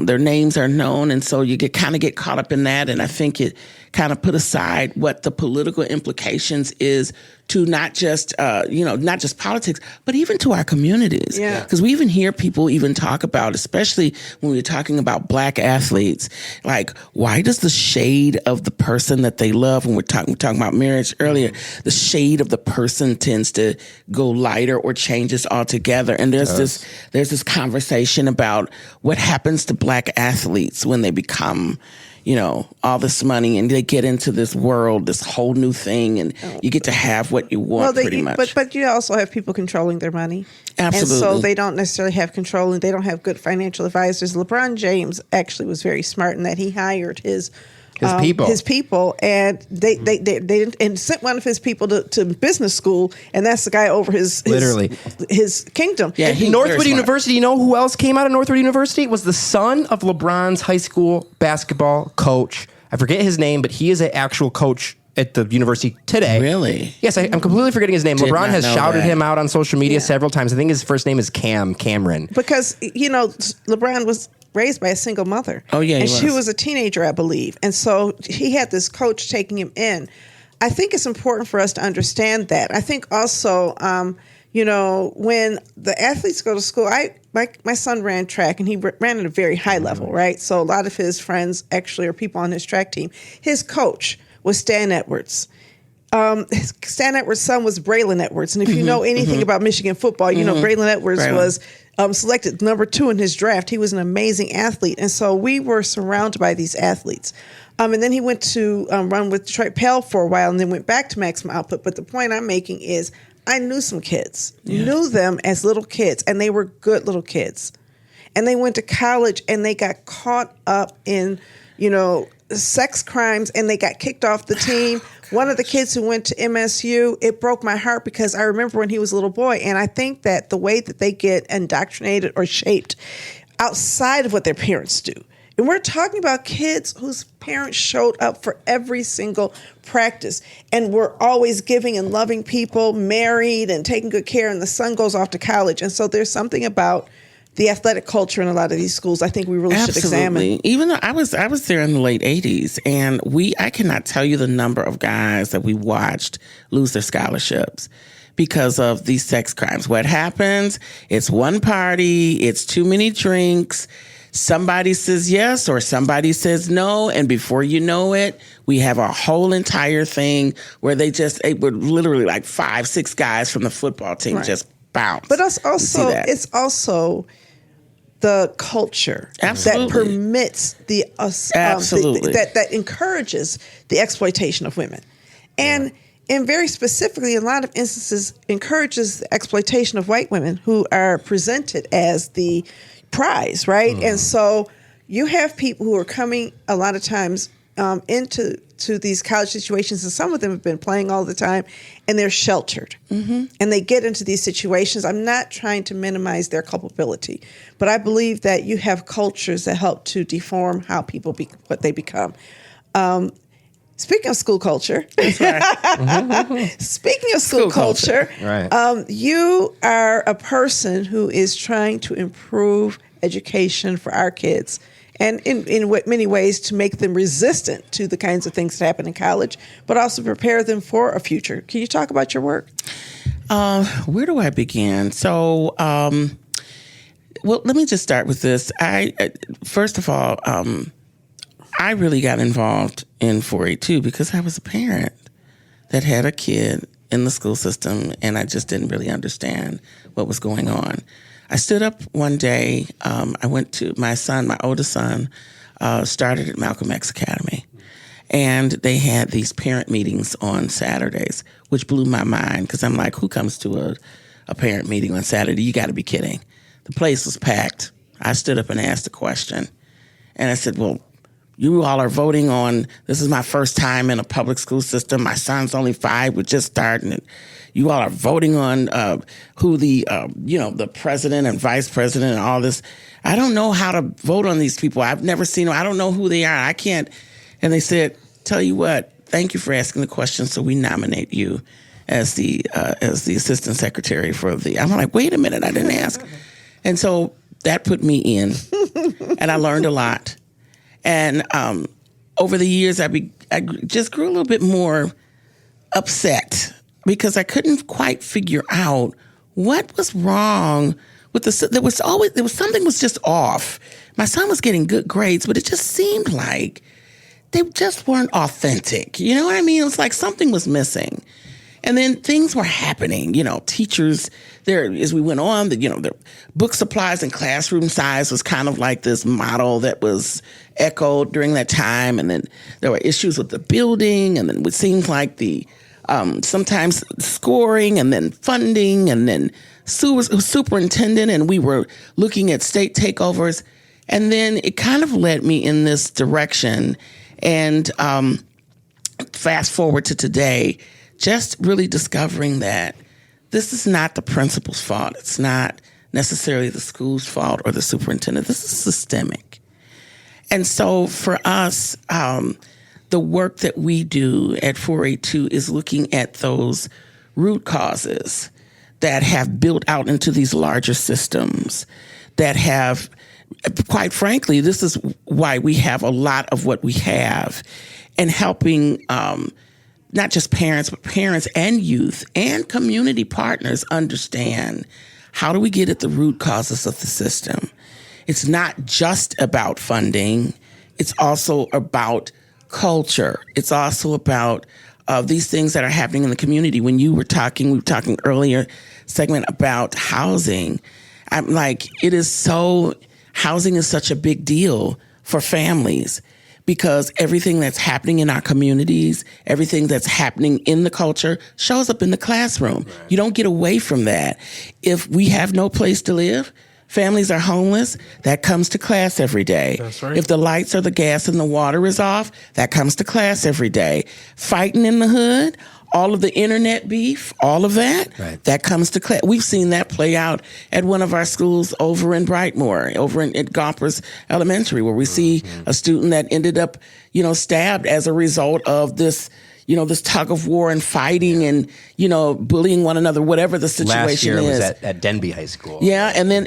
their names are known. And so you get caught up in that. And I think it kind of put aside what the political implications is to not just politics, but even to our communities. Yeah. Because we even hear people even talk about, especially when we're talking about black athletes, like, why does the shade of the person that they love, when we're talking about marriage earlier, the shade of the person tends to go lighter or changes altogether. And there's this conversation about what happens to black athletes when they become all this money and they get into this world, this whole new thing, and you get to have what you want pretty much. But you also have people controlling their money. Absolutely. And so they don't necessarily have control and they don't have good financial advisors. LeBron James actually was very smart in that he hired his his people, and they and sent one of his people to business school, and that's the guy over his kingdom. Yeah, Northwood University. You know who else came out of Northwood University? It was the son of LeBron's high school basketball coach. I forget his name, but he is an actual coach at the university today. Really? Yes, I'm completely forgetting his name. LeBron has shouted him out on social media several times. I think his first name is Cameron. Because, LeBron was raised by a single mother. Oh, yeah, and she was a teenager, I believe. And so he had this coach taking him in. I think it's important for us to understand that. I think also, when the athletes go to school, my son ran track, and he ran at a very high level, right? So a lot of his friends actually are people on his track team. His coach was Stan Edwards. Stan Edwards' son was Braylon Edwards. And if you know anything about Michigan football, you know Braylon Edwards was selected number 2 in his draft. He was an amazing athlete. And so we were surrounded by these athletes. And then he went to run with Detroit Pale for a while and then went back to Maximum Output. But the point I'm making is I knew some kids, knew them as little kids, and they were good little kids. And they went to college and they got caught up in, sex crimes, and they got kicked off the team. One of the kids who went to MSU, it broke my heart because I remember when he was a little boy. And I think that the way that they get indoctrinated or shaped outside of what their parents do. And we're talking about kids whose parents showed up for every single practice and were always giving and loving people, married and taking good care, and the son goes off to college. And so there's something about the athletic culture in a lot of these schools I think we really should examine. Even though I was there in the late 80s, and I cannot tell you the number of guys that we watched lose their scholarships because of these sex crimes. What happens? It's one party, it's too many drinks, somebody says yes or somebody says no, and before you know it, we have a whole entire thing where it would literally like 5-6 guys from the football team just bounce. But it's also the culture that permits that encourages the exploitation of women, and very specifically, in a lot of instances, encourages the exploitation of white women who are presented as the prize, right? And so you have people who are coming a lot of times into these college situations, and some of them have been playing all the time, and they're sheltered. And they get into these situations. I'm not trying to minimize their culpability, but I believe that you have cultures that help to deform how people what they become. Speaking of school culture, speaking of school culture, you are a person who is trying to improve education for our kids, and in many ways to make them resistant to the kinds of things that happen in college, but also prepare them for a future. Can you talk about your work? Where do I begin? So, well, let me just start with this. First of all, I really got involved in 482 because I was a parent that had a kid in the school system, and I just didn't really understand what was going on. I stood up one day. I went to my oldest son, started at Malcolm X Academy, and they had these parent meetings on Saturdays, which blew my mind because I'm like, who comes to a parent meeting on Saturday? You got to be kidding. The place was packed. I stood up and asked a question, and I said, well, you all are voting on, this is my first time in a public school system. My son's only 5, we're just starting it. You all are voting on who the president and vice president and all this. I don't know how to vote on these people. I've never seen them. I don't know who they are. I can't. And they said, tell you what, thank you for asking the question, so we nominate you as the assistant secretary for the, I'm like, wait a minute, I didn't ask. And so that put me in, and I learned a lot. And over the years, I just grew a little bit more upset because I couldn't quite figure out what was wrong with there was something was just off. My son was getting good grades, but it just seemed like they just weren't authentic. You know what I mean? It was like something was missing. And then things were happening, teachers there, as we went on, the book supplies and classroom size was kind of like this model that was echoed during that time. And then there were issues with the building, and then it seems like the sometimes scoring, and then funding, and then superintendent, and we were looking at state takeovers. And then it kind of led me in this direction. And fast forward to today, just really discovering that this is not the principal's fault. It's not necessarily the school's fault or the superintendent. This is systemic. And so for us, the work that we do at 482 is looking at those root causes that have built out into these larger systems that have, quite frankly, this is why we have a lot of what we have, and helping not just parents, but parents and youth and community partners understand, how do we get at the root causes of the system? It's not just about funding. It's also about culture. It's also about these things that are happening in the community. When we were talking earlier segment about housing. I'm like, housing is such a big deal for families, because everything that's happening in our communities, everything that's happening in the culture shows up in the classroom. Right. You don't get away from that. If we have no place to live, families are homeless, that comes to class every day. That's right. If the lights or the gas and the water is off, that comes to class every day. Fighting in the hood, all of the internet beef, all of that, right, that comes to class. We've seen that play out at one of our schools over in Brightmoor, at Gompers Elementary, where we see a student that ended up, stabbed as a result of this, this tug of war and fighting and, bullying one another, whatever the situation Last year is. was at Denby High School. Yeah, and then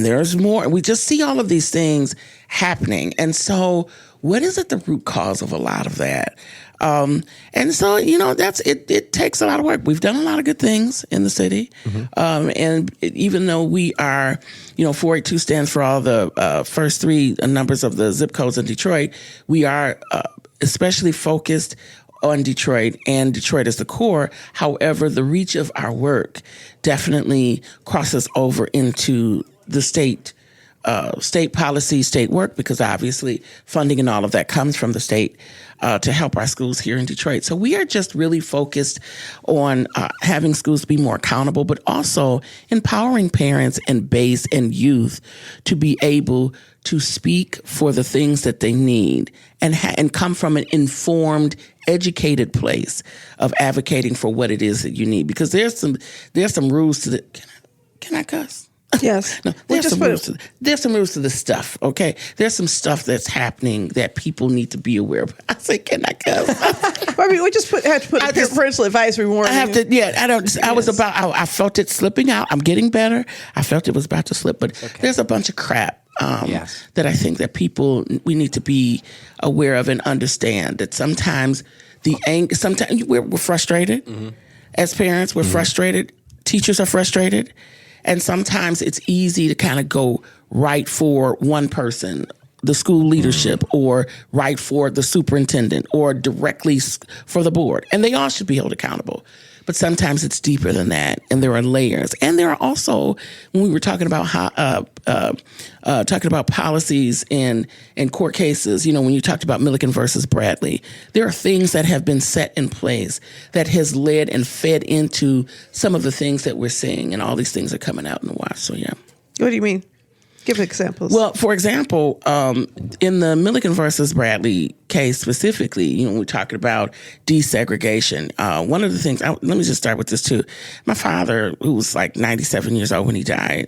there's more. We just see all of these things happening. And so what is at the root cause of a lot of that? And so, that's it. It takes a lot of work. We've done a lot of good things in the city. And even though we are, 482 stands for all the first three numbers of the zip codes in Detroit, we are especially focused on Detroit, and Detroit is the core. However, the reach of our work definitely crosses over into the state policy, state work, because obviously funding and all of that comes from the state to help our schools here in Detroit. So we are just really focused on having schools be more accountable, but also empowering parents and base and youth to be able to speak for the things that they need and come from an informed, educated place of advocating for what it is that you need. Because there's some rules to the. Can I cuss? Yes. No, there's some rules to this stuff, okay? There's some stuff that's happening that people need to be aware of. I say, can I cuss? We just had to put a parental advisory warning. I felt it slipping out. I'm getting better. I felt it was about to slip, but there's a bunch of crap that I think that we need to be aware of and understand that sometimes sometimes we're frustrated. Mm-hmm. As parents, we're frustrated. Teachers are frustrated. And sometimes it's easy to kind of go right for one person, the school leadership, or right for the superintendent, or directly for the board. And they all should be held accountable. But sometimes it's deeper than that, and there are layers. And there are also, when we were talking about policies in court cases, when you talked about Milliken versus Bradley, there are things that have been set in place that has led and fed into some of the things that we're seeing, and all these things are coming out in the wash. So yeah. What do you mean? Give examples. Well, for example, in the Milliken versus Bradley case specifically, we're talking about desegregation. One of the things, let me just start with this too. My father, who was like 97 years old when he died,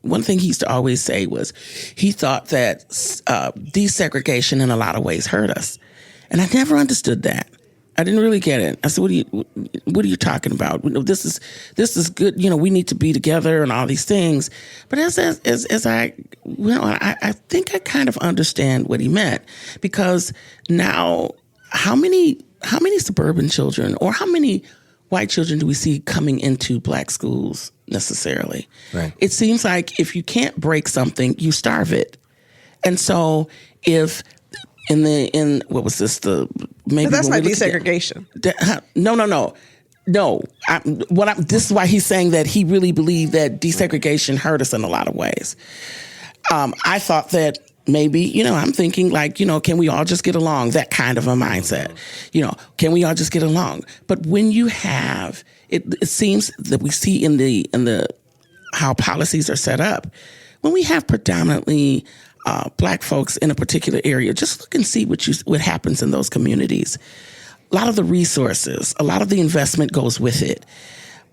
one thing he used to always say was he thought that desegregation in a lot of ways hurt us. And I never understood that. I didn't really get it. I said, what are you talking about? This is good. We need to be together and all these things. But as I think I kind of understand what he meant, because now how many suburban children or how many white children do we see coming into black schools necessarily? Right. It seems like if you can't break something, you starve it. And so if what was this? Maybe but that's not desegregation. No. This is why he's saying that he really believed that desegregation hurt us in a lot of ways. I thought that maybe, I'm thinking like, can we all just get along? That kind of a mindset. Can we all just get along? But when you have it seems that we see in the how policies are set up, when we have predominantly Black folks in a particular area, just look and see what happens in those communities. A lot of the resources, a lot of the investment goes with it.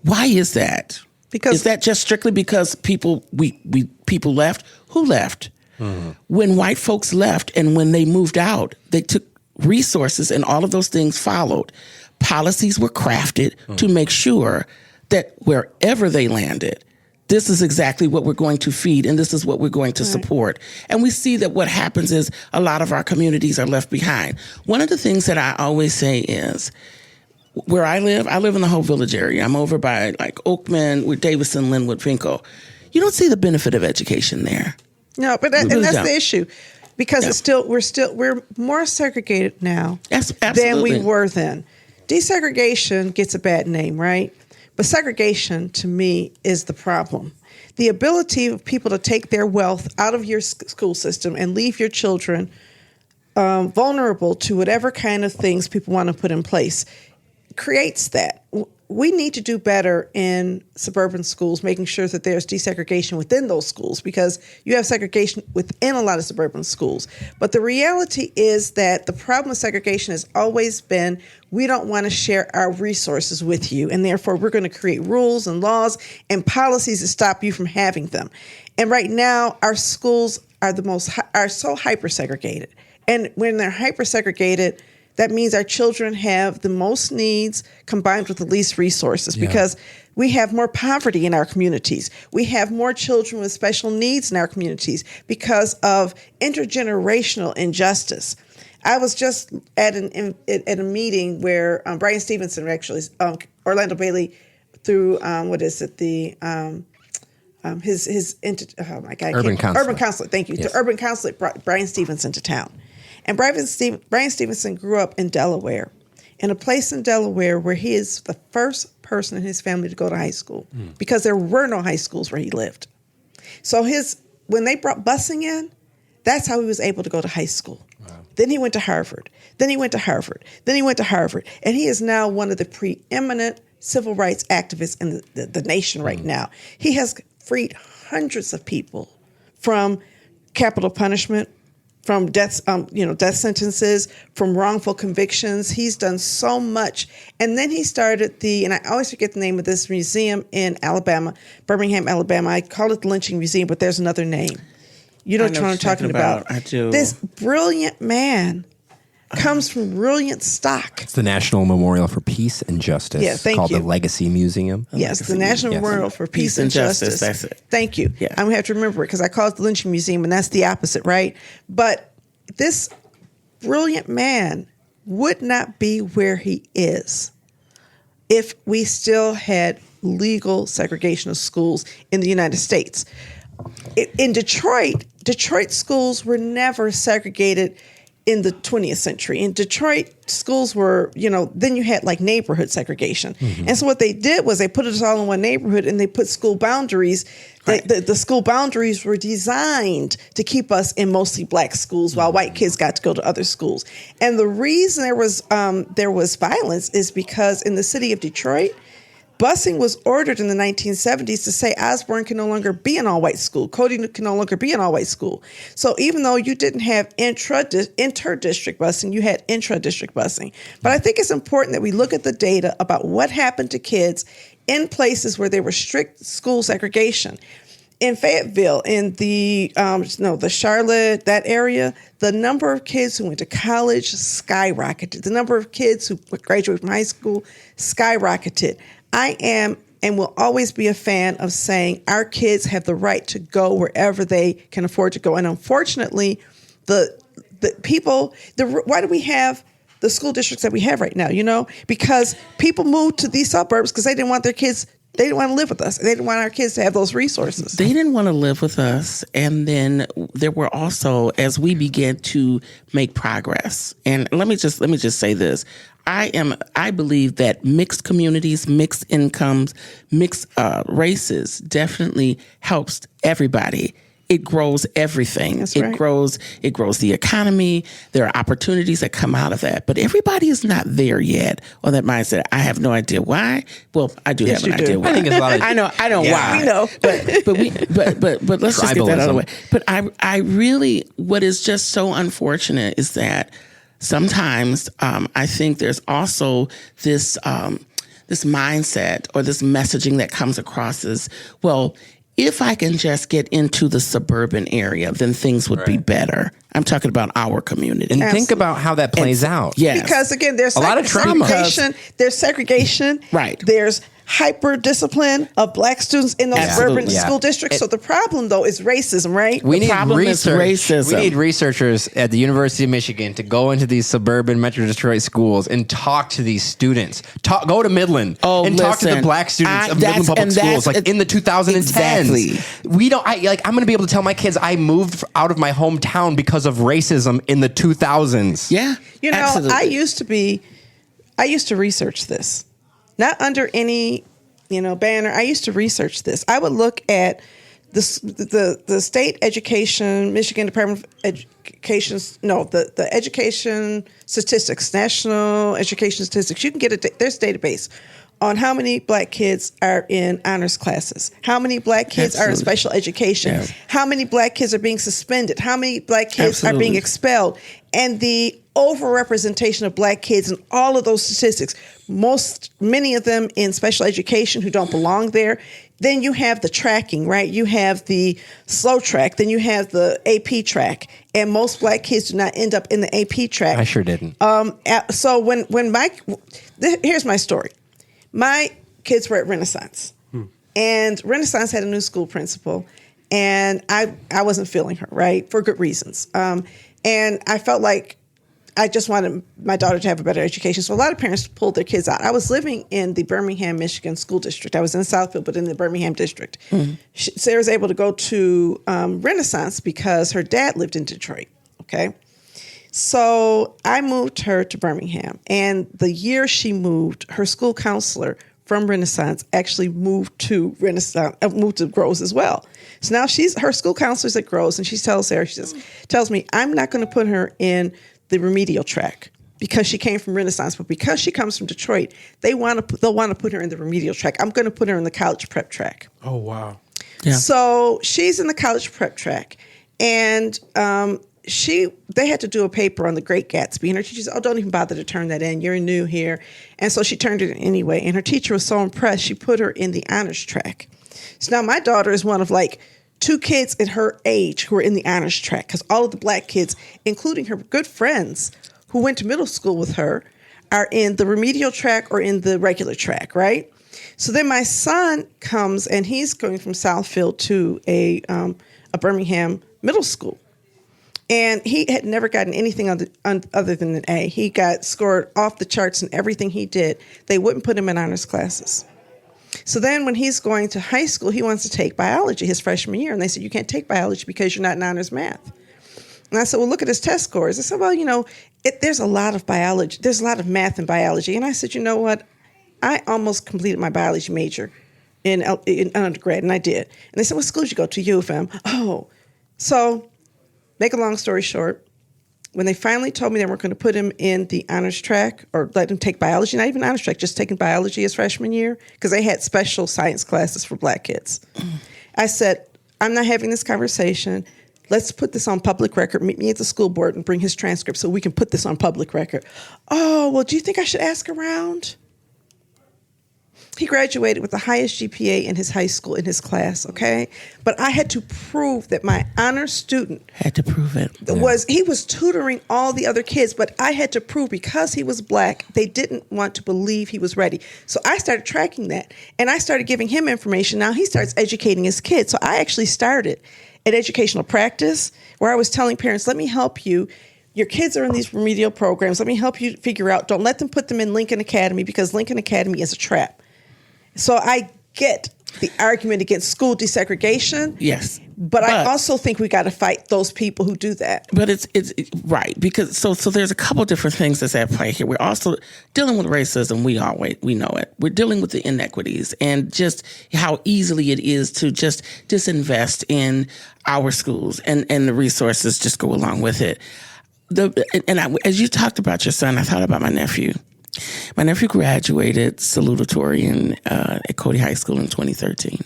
Why is that? Because is that just strictly because people left? Who left? Mm-hmm. When white folks left and when they moved out, they took resources and all of those things followed. Policies were crafted to make sure that wherever they landed, this is exactly what we're going to feed and this is what we're going to support. And we see that what happens is a lot of our communities are left behind. One of the things that I always say is, where I live in the Whole Village area. I'm over by like Oakman, with Davison, Linwood, Finkel. You don't see the benefit of education there. No, but and that's the issue. Because we're more segregated now than we were then. Desegregation gets a bad name, right? But segregation, to me, is the problem. The ability of people to take their wealth out of your school system and leave your children vulnerable to whatever kind of things people want to put in place creates that. We need to do better in suburban schools, making sure that there's desegregation within those schools, because you have segregation within a lot of suburban schools. But the reality is that the problem with segregation has always been, we don't want to share our resources with you, and therefore we're going to create rules and laws and policies to stop you from having them. And right now, our schools are so hyper-segregated. And when they're hyper-segregated, that means our children have the most needs combined with the least resources, because we have more poverty in our communities. We have more children with special needs in our communities because of intergenerational injustice. I was just at a meeting where Brian Stevenson, actually, Orlando Bailey, through Urban Consulate. Thank you. Yes. The Urban Consulate brought Brian Stevenson to town. And Brian Stevenson grew up in Delaware, in a place in Delaware where he is the first person in his family to go to high school, because there were no high schools where he lived. So when they brought busing in, that's how he was able to go to high school. Wow. Then he went to Harvard. Then he went to Harvard. Then he went to Harvard. And he is now one of the preeminent civil rights activists in the nation right now. He has freed hundreds of people from capital punishment, from death sentences, from wrongful convictions. He's done so much. And then he started and I always forget the name of this museum in Alabama, Birmingham, Alabama. I call it the Lynching Museum, but there's another name. You know what I'm talking about. I do. This brilliant man comes from brilliant stock. It's the National Memorial for Peace and Justice. Yeah, thank you. Called the Legacy Museum. Yes, the National Memorial for Peace and Justice. That's it. Thank you. Yeah. I'm going to have to remember it because I call it the Lynching Museum, and that's the opposite, right? But this brilliant man would not be where he is if we still had legal segregation of schools in the United States. In Detroit schools were never segregated in the 20th century. In Detroit, schools were, then you had like neighborhood segregation. Mm-hmm. And so what they did was they put us all in one neighborhood and they put school boundaries. Right. The school boundaries were designed to keep us in mostly black schools while white kids got to go to other schools. And the reason there was violence is because in the city of Detroit, busing was ordered in the 1970s to say Osborne can no longer be an all-white school. Cody can no longer be an all-white school. So even though you didn't have inter-district busing, you had intra-district busing. But I think it's important that we look at the data about what happened to kids in places where there was strict school segregation. In Fayetteville, in the Charlotte, that area, the number of kids who went to college skyrocketed. The number of kids who graduated from high school skyrocketed. I am and will always be a fan of saying our kids have the right to go wherever they can afford to go. And unfortunately, why do we have the school districts that we have right now? Because people moved to these suburbs because they didn't want their kids. They didn't want to live with us. They didn't want our kids to have those resources. They didn't want to live with us. And then there were also, as we began to make progress, and let me just say this. I believe that mixed communities, mixed incomes, mixed races definitely helps everybody it grows everything. That's it right. grows the economy. There are opportunities that come out of that. But everybody is not there yet on that mindset. I have no idea why. Well, I do have an idea why. I think it's a lot of I know Yeah. why. We know. But let's just get that out of the way. Tribalism. But I really, what is just so unfortunate is that sometimes I think there's also this this mindset or this messaging that comes across as, well, if I can just get into the suburban area, then things would be better. I'm talking about our community. And think about how that plays out. Yes. Because again, there's A lot of trauma. segregation. There's segregation. Right. There's hyper discipline of black students in those Absolutely. urban Yeah. school districts. So the problem, though, is racism, right? We need problem is research. We racism. need researchers at the University of Michigan to go into these suburban Metro Detroit schools and talk to these students. Go to Midland and talk to the listen, black students of that's- Midland Public and Schools, that's- like in the 2010s. Exactly. We don't. I'm going to be able to tell my kids I moved out of my hometown because of racism in the 2000s. Yeah. You know, absolutely. I used to research this, not under any, banner. I used to research this. I would look at the state education, Michigan Department of Education, the education statistics, National Education Statistics. You can get there's a database on how many black kids are in honors classes, how many black kids are in Absolutely. special education, Yeah. how many black kids are being suspended, how many black kids are Absolutely. being expelled, and the overrepresentation of black kids in all of those statistics. Many of them in special education who don't belong there. Then you have the tracking, right? You have the slow track. Then you have the AP track. And most black kids do not end up in the AP track. I sure didn't. So here's my story. My kids were at Renaissance, and Renaissance had a new school principal, and I wasn't feeling her, right, for good reasons. And I felt like I just wanted my daughter to have a better education. So a lot of parents pulled their kids out. I was living in the Birmingham, Michigan school district. I was in Southfield, but in the Birmingham district. Sarah was able to go to Renaissance because her dad lived in Detroit, okay? So I moved her to Birmingham, and the year she moved, her school counselor from Renaissance actually moved to Groves as well. So now her school counselor's at Groves, and she tells me, I'm not going to put her in the remedial track because she came from Renaissance, but because she comes from Detroit, they'll want to put her in the remedial track. I'm going to put her in the college prep track. Oh, wow. Yeah. So she's in the college prep track, and they had to do a paper on the Great Gatsby, and her teacher said, "Oh, don't even bother to turn that in. You're new here." And so she turned it in anyway, and her teacher was so impressed, she put her in the honors track. So now my daughter is one of like 2 kids at her age who are in the honors track, because all of the black kids, including her good friends who went to middle school with her, are in the remedial track or in the regular track, right? So then my son comes, and he's going from Southfield to a Birmingham middle school. And he had never gotten anything other than an A. He got scored off the charts in everything he did. They wouldn't put him in honors classes. So then when he's going to high school, he wants to take biology his freshman year. And they said, you can't take biology because you're not in honors math. And I said, well, look at his test scores. I said, well, there's a lot of biology. There's a lot of math in biology. And I said, you know what? I almost completed my biology major in undergrad, and I did. And they said, what school did you go to? U of M. Oh, so make a long story short, when they finally told me they weren't going to put him in the honors track or let him take biology, not even honors track, just taking biology his freshman year, because they had special science classes for black kids. I said, I'm not having this conversation. Let's put this on public record. Meet me at the school board and bring his transcript so we can put this on public record. Oh, well, do you think I should ask around? He graduated with the highest GPA in his high school, in his class, okay? But I had to prove that my honor student Had to prove it. he was tutoring all the other kids, but I had to prove because he was black, they didn't want to believe he was ready. So I started tracking that, and I started giving him information. Now he starts educating his kids. So I actually started at educational practice where I was telling parents, let me help you. Your kids are in these remedial programs. Let me help you figure out. Don't let them put them in Lincoln Academy because Lincoln Academy is a trap. So I get the argument against school desegregation. Yes. But I also think we got to fight those people who do that. But it's right, because so there's a couple different things that's at play here. We're also dealing with racism. We know it. We're dealing with the inequities and just how easily it is to just disinvest in our schools and the resources just go along with it. As you talked about your son, I thought about my nephew. My nephew graduated salutatorian at Cody High School in 2013.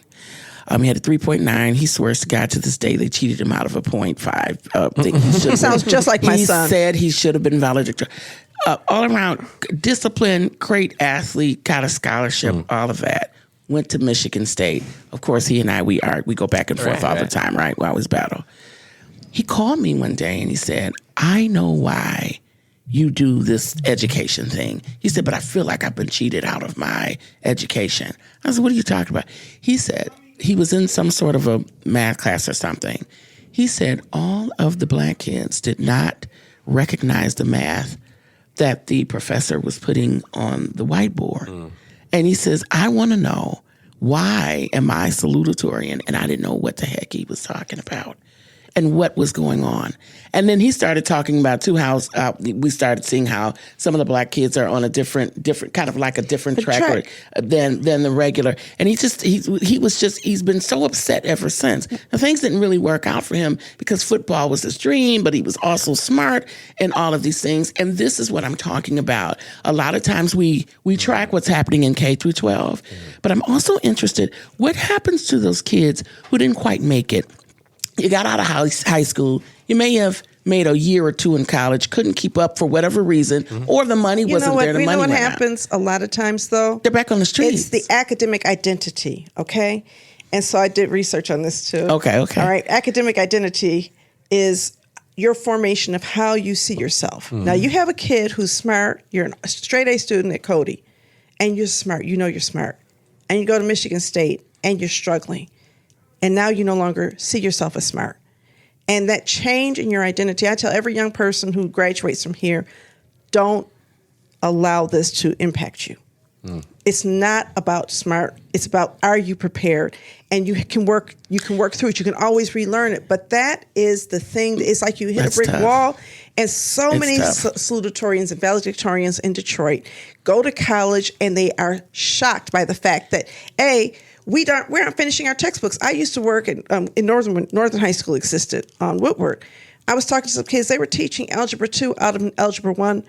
He had a 3.9. He swears to God to this day they cheated him out of a 0.5. He sounds just like my son. He said he should have been valedictorian. All around, discipline, great athlete, got a scholarship, all of that. Went to Michigan State. Of course, he and I, we go back and forth all the time, right? We always battle. He called me one day and he said, I know why you do this education thing. He said, but I feel like I've been cheated out of my education. I said, what are you talking about? He said, he was in some sort of a math class or something. He said all of the black kids did not recognize the math that the professor was putting on the whiteboard. And he says, I want to know, why am I salutatorian? And I didn't know what the heck he was talking about and what was going on. And then he started talking about, too, how we started seeing how some of the black kids are on a different kind of like a different track. Than the regular. And he's been so upset ever since. Now, things didn't really work out for him because football was his dream, but he was also smart and all of these things. And this is what I'm talking about. A lot of times we track what's happening in K through 12, but I'm also interested, what happens to those kids who didn't quite make it? You got out of high school. You may have made a year or two in college, couldn't keep up for whatever reason, or the money wasn't there. You know what happens a lot of times, though? They're back on the streets. It's the academic identity, okay? And so I did research on this, too. Okay. All right, academic identity is your formation of how you see yourself. Now, you have a kid who's smart. You're a straight-A student at Cody, and you're smart. You know you're smart. And you go to Michigan State, and you're struggling. And now you no longer see yourself as smart. And that change in your identity, I tell every young person who graduates from here, don't allow this to impact you. It's not about smart. It's about, are you prepared? And you can work through it. You can always relearn it. But that is the thing. It's like you hit a brick wall. And so many salutatorians and valedictorians in Detroit go to college and they are shocked by the fact that, we aren't finishing our textbooks. I used to work in Northern High School existed on Woodward. I was talking to some kids. They were teaching Algebra 2 out of an Algebra 1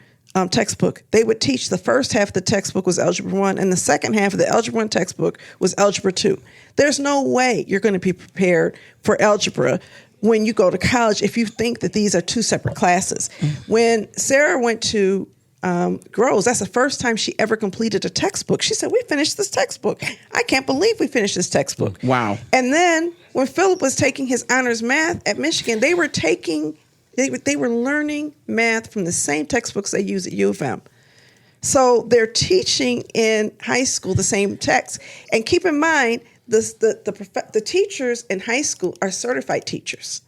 textbook. They would teach the first half of the textbook was Algebra 1, and the second half of the Algebra 1 textbook was Algebra 2. There's no way you're going to be prepared for algebra when you go to college if you think that these are two separate classes. When Sarah went to Groves, that's the first time she ever completed a textbook. She said, we finished this textbook. I can't believe we finished this textbook. Wow. And then when Philip was taking his honors math at Michigan, they were learning math from the same textbooks they use at U of M. So they're teaching in high school the same text. And keep in mind, the teachers in high school are certified teachers.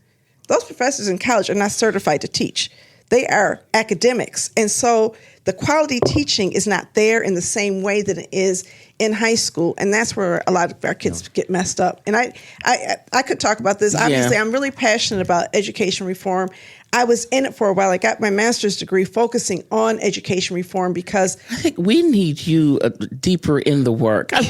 Those professors in college are not certified to teach. They are academics. And so the quality teaching is not there in the same way that it is in high school. And that's where a lot of our kids get messed up. And I could talk about this. Obviously, I'm really passionate about education reform. I was in it for a while. I got my master's degree focusing on education reform because I think we need you deeper in the work. I'm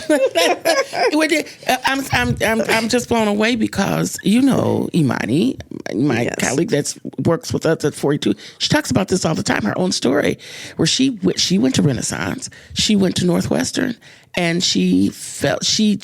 just blown away because Imani, my colleague that works with us at 42, she talks about this all the time. Her own story, where she went to Renaissance, she went to Northwestern, and she said she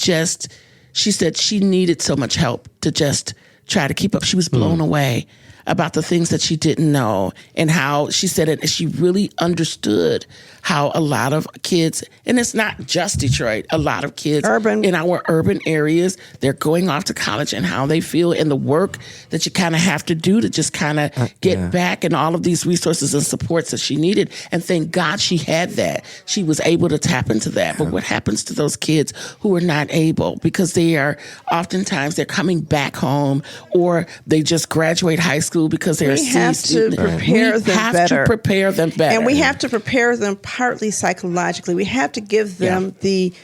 needed so much help to just try to keep up. She was blown away about the things that she didn't know and how she said it. She really understood how a lot of kids, and it's not just Detroit, a lot of kids in our urban areas, they're going off to college and how they feel and the work that you kind of have to do to just kind of get back and all of these resources and supports that she needed. And thank God she had that. She was able to tap into that. But what happens to those kids who are not able because they are oftentimes they're coming back home or they just graduate high school because they're we have to prepare them better. And we have to prepare them partly psychologically. We have to give them the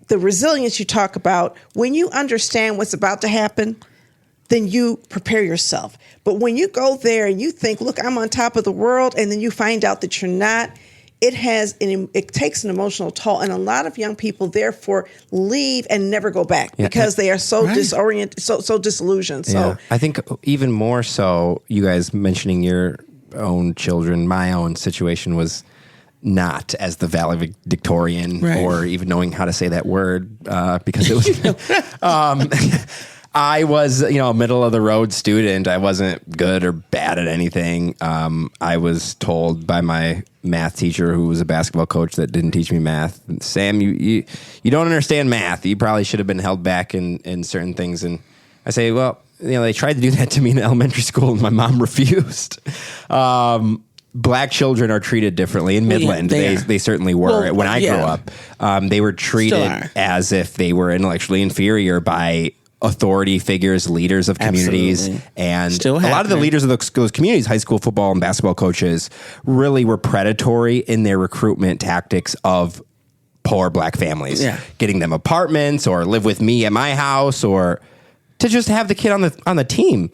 the resilience you talk about, when you understand what's about to happen, then you prepare yourself. But when you go there and you think, look, I'm on top of the world, and then you find out that you're not, it takes an emotional toll. And a lot of young people, therefore, leave and never go back because they are so disoriented, so disillusioned. So I think even more so, you guys mentioning your own children, my own situation was not as the valedictorian or even knowing how to say that word because it was I was, a middle of the road student. I wasn't good or bad at anything. I was told by my math teacher, who was a basketball coach that didn't teach me math, Sam, you don't understand math. You probably should have been held back in certain things. And I say, well, they tried to do that to me in elementary school, and my mom refused. Black children are treated differently in Midland. They certainly were. When I grew up, they were treated as if they were intellectually inferior by authority figures, leaders of communities. And a lot of the leaders of those communities, high school football and basketball coaches, really were predatory in their recruitment tactics of poor black families, getting them apartments or live with me at my house or to just have the kid on the team.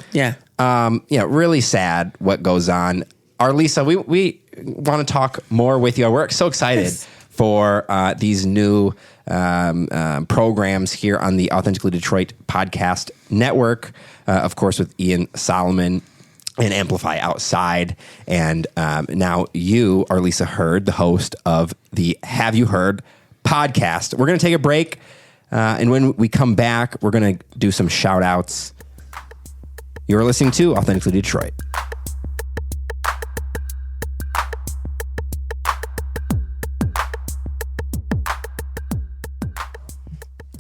Really sad what goes on. Arlyssa, we want to talk more with you. We're so excited for these new programs here on the Authentically Detroit Podcast Network, of course, with Ian Solomon and Amplify Outside. And now you, Arlyssa Heard, the host of the Have You Heard podcast. We're going to take a break. And when we come back, we're going to do some shout outs. You're listening to Authentically Detroit.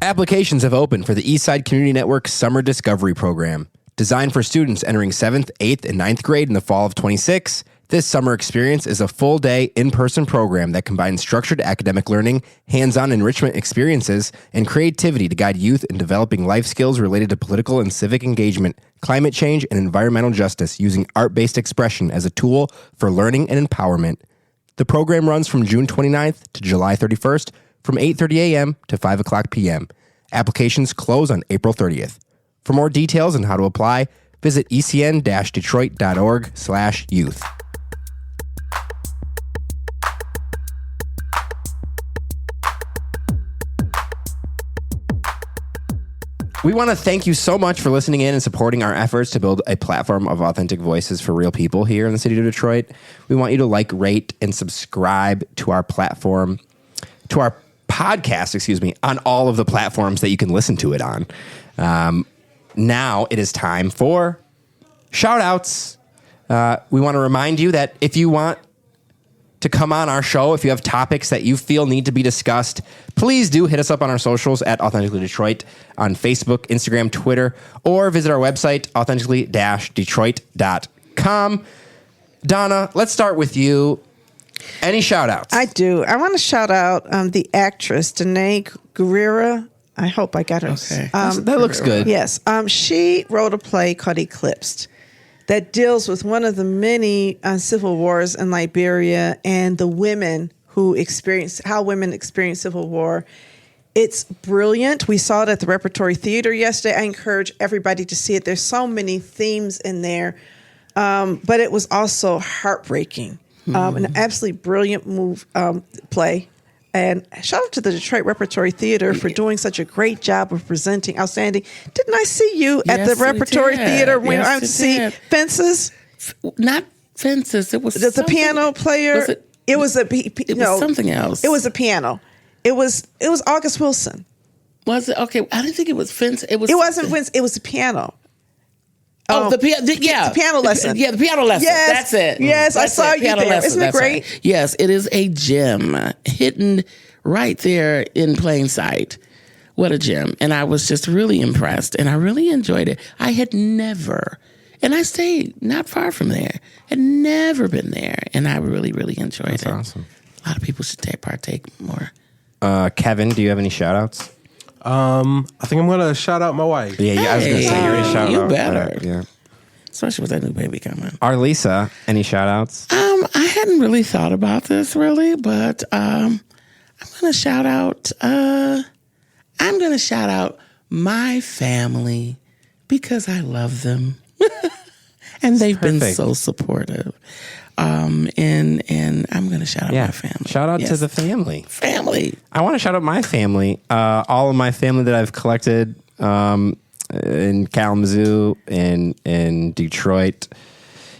Applications have opened for the Eastside Community Network Summer Discovery Program. Designed for students entering 7th, 8th, and 9th grade in the fall of 26, this summer experience is a full-day in-person program that combines structured academic learning, hands-on enrichment experiences, and creativity to guide youth in developing life skills related to political and civic engagement, climate change, and environmental justice using art-based expression as a tool for learning and empowerment. The program runs from June 29th to July 31st, from 8:30 a.m. to 5 o'clock p.m. Applications close on April 30th. For more details on how to apply, visit ecn-detroit.org/youth. We want to thank you so much for listening in and supporting our efforts to build a platform of authentic voices for real people here in the city of Detroit. We want you to like, rate, and subscribe to our platform, to our podcast, on all of the platforms that you can listen to it on. Now it is time for shout outs. We want to remind you that if you want to come on our show, if you have topics that you feel need to be discussed, please do hit us up on our socials at Authentically Detroit on Facebook, Instagram, Twitter, or visit our website, authentically-detroit.com. Donna, let's start with you. Any shout outs? I do. I want to shout out the actress, Danae Guerrera. I hope I got her. Okay. That looks good. Yes. She wrote a play called Eclipsed that deals with one of the many civil wars in Liberia and the women how women experience civil war. It's brilliant. We saw it at the Repertory Theater yesterday. I encourage everybody to see it. There's so many themes in there, but it was also heartbreaking. An absolutely brilliant play. And shout out to the Detroit Repertory Theater for doing such a great job of presenting outstanding. Didn't I see you at the Repertory Theater when I went to see Fences? Not Fences. It was the piano player. It was something else. It was a piano. It was August Wilson. Was it? Okay. I didn't think it was Fences. It wasn't Fences. It was the piano. The piano lesson. The piano lesson. Yes, that's it. Yes, I saw you there. Lesson. Isn't it great? Right. Yes, it is a gem hidden right there in plain sight. What a gem. And I was just really impressed, and I really enjoyed it. I had never, and I stayed not far from there, had never been there, and I really, really enjoyed it. That's awesome. A lot of people should partake more. Kevin, do you have any shout outs? I think I'm going to shout out my wife. Yeah, I was going to say, you already shout out. You better. Yeah. Especially with that new baby coming. Arlyssa, any shout outs? I hadn't really thought about this but I'm going to shout out I'm going to shout out my family because I love them. And they've been so supportive. And I'm going to shout out my family. Shout out to the family. Family. I want to shout out my family. All of my family that I've collected in Kalamazoo, in Detroit.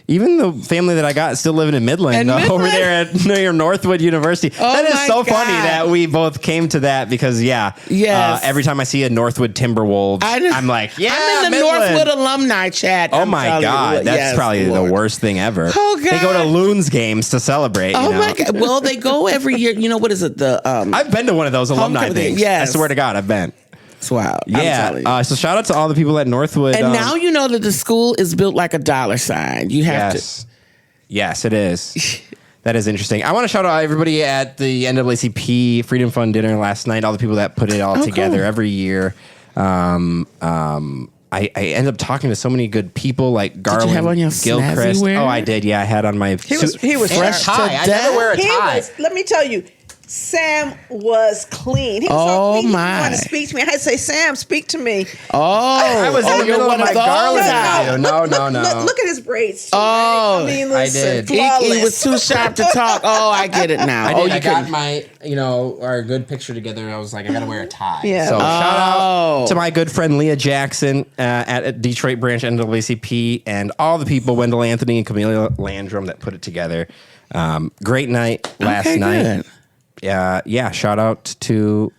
Even the family that I got still living in Midland, over there at near Northwood University. Oh, that is so God. funny that we both came to that because, every time I see a Northwood Timberwolves, I'm like, I'm in the Midland. Northwood alumni chat. Oh, my God. That's probably the worst thing ever. Oh, God. They go to Loons games to celebrate. Oh, my God. Well, they go every year. You know, what is it? I've been to one of those alumni things. Yes. I swear to God, I've been. It's wild. Yeah. So shout out to all the people at Northwood. And now you know that the school is built like a dollar sign. You have to. Yes, it is. That is interesting. I want to shout out everybody at the NAACP Freedom Fund dinner last night. All the people that put it all together every year. I end up talking to so many good people like Garland, Did you have on your Gilchrist. snazzy wear? Oh, I did. Yeah, I had on my He was fresh tie. to I never wear a He tie. was, let me tell you, Sam was clean. He was Oh, so clean. my. He wanted to speak to me. I had to say, Sam, speak to me. I was in the you're middle one of my of those Garland guys. video. No. Look at his braids. Too, Oh, right? I mean, I listen, did. flawless. He was too sharp to talk. Oh, I get it now. I did. You I got couldn't- my, our good picture together. I was like, I got to wear a tie. Yeah. So shout out to my good friend Leah Jackson at Detroit branch NAACP and all the people, Wendell Anthony and Camila Landrum, that put it together. Great night last night. Good. Shout out to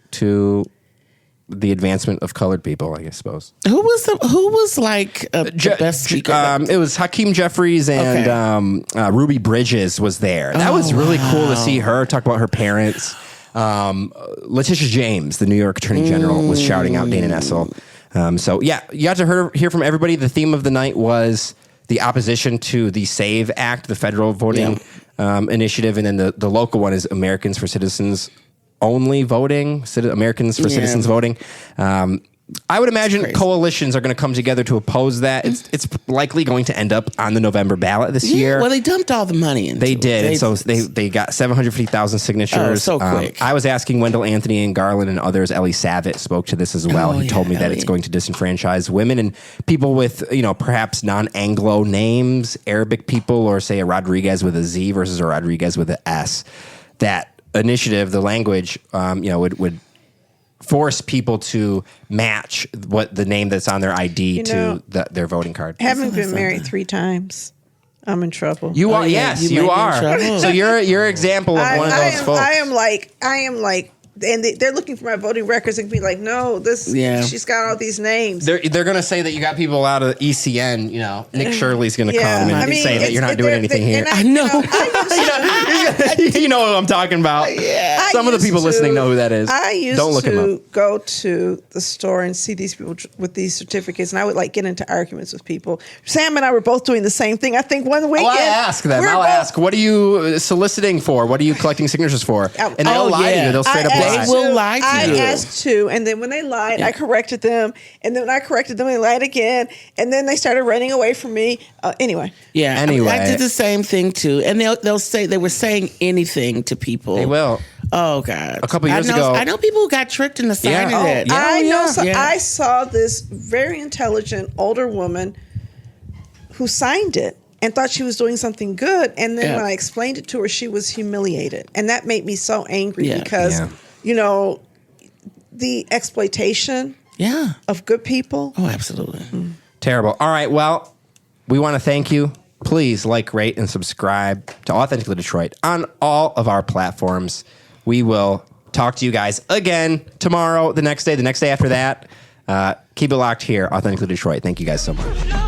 the advancement of colored people, I suppose. Who was like the best speaker? It was Hakeem Jeffries and Ruby Bridges was there. That was really cool to see her talk about her parents. Letitia James, the New York Attorney General, was shouting out Dana Nessel. You got to hear from everybody. The theme of the night was the opposition to the SAVE Act, the federal voting initiative, and then the local one is Americans for Citizens Only voting, Americans for Citizens voting. I would imagine coalitions are going to come together to oppose that. It's likely going to end up on the November ballot this year. Well, they dumped all the money into They it. did. And so they got 750,000 signatures. Oh, so quick. I was asking Wendell Anthony and Garland and others. Ellie Savitt spoke to this as well. He told me that it's going to disenfranchise women and people with, perhaps non-Anglo names, Arabic people, or say a Rodriguez with a Z versus a Rodriguez with an S. That initiative, the language, would force people to match what the name that's on their ID to their voting card. Having been married 3 times, I'm in trouble. You are, you yes, might you be in are. trouble. So you're an example of one of those folks. I am like, and they're looking for my voting records and be like, no, she's got all these names. They're going to say that you got people out of ECN. Nick Shirley's going to come and say that you're not doing anything here. I know. You know what I'm talking about. Yeah. Some of the people listening know who that is. I used Don't look him to up. go to the store and see these people with these certificates, and I would get into arguments with people. Sam and I were both doing the same thing. I think one weekend. Well, I ask them. I'll ask, what are you soliciting for? What are you collecting signatures for? And they'll lie to you. They'll straight up lie. They will lie to you. I asked too, and then when they lied, I corrected them, and then when I corrected them, they lied again, and then they started running away from me. Anyway. Yeah. Anyway. I did the same thing too. And they'll say they were saying anything to people. They will. Oh God. A couple years ago. I know people who got tricked into signing it. Yeah. I know. So Yeah. I saw this very intelligent older woman who signed it and thought she was doing something good, and then when I explained it to her, she was humiliated, and that made me so angry because the exploitation of good people. Oh, absolutely. Terrible. All right. Well, we want to thank you. Please rate, and subscribe to Authentically Detroit on all of our platforms. We will talk to you guys again tomorrow, the next day after that. Keep it locked here, Authentically Detroit. Thank you guys so much.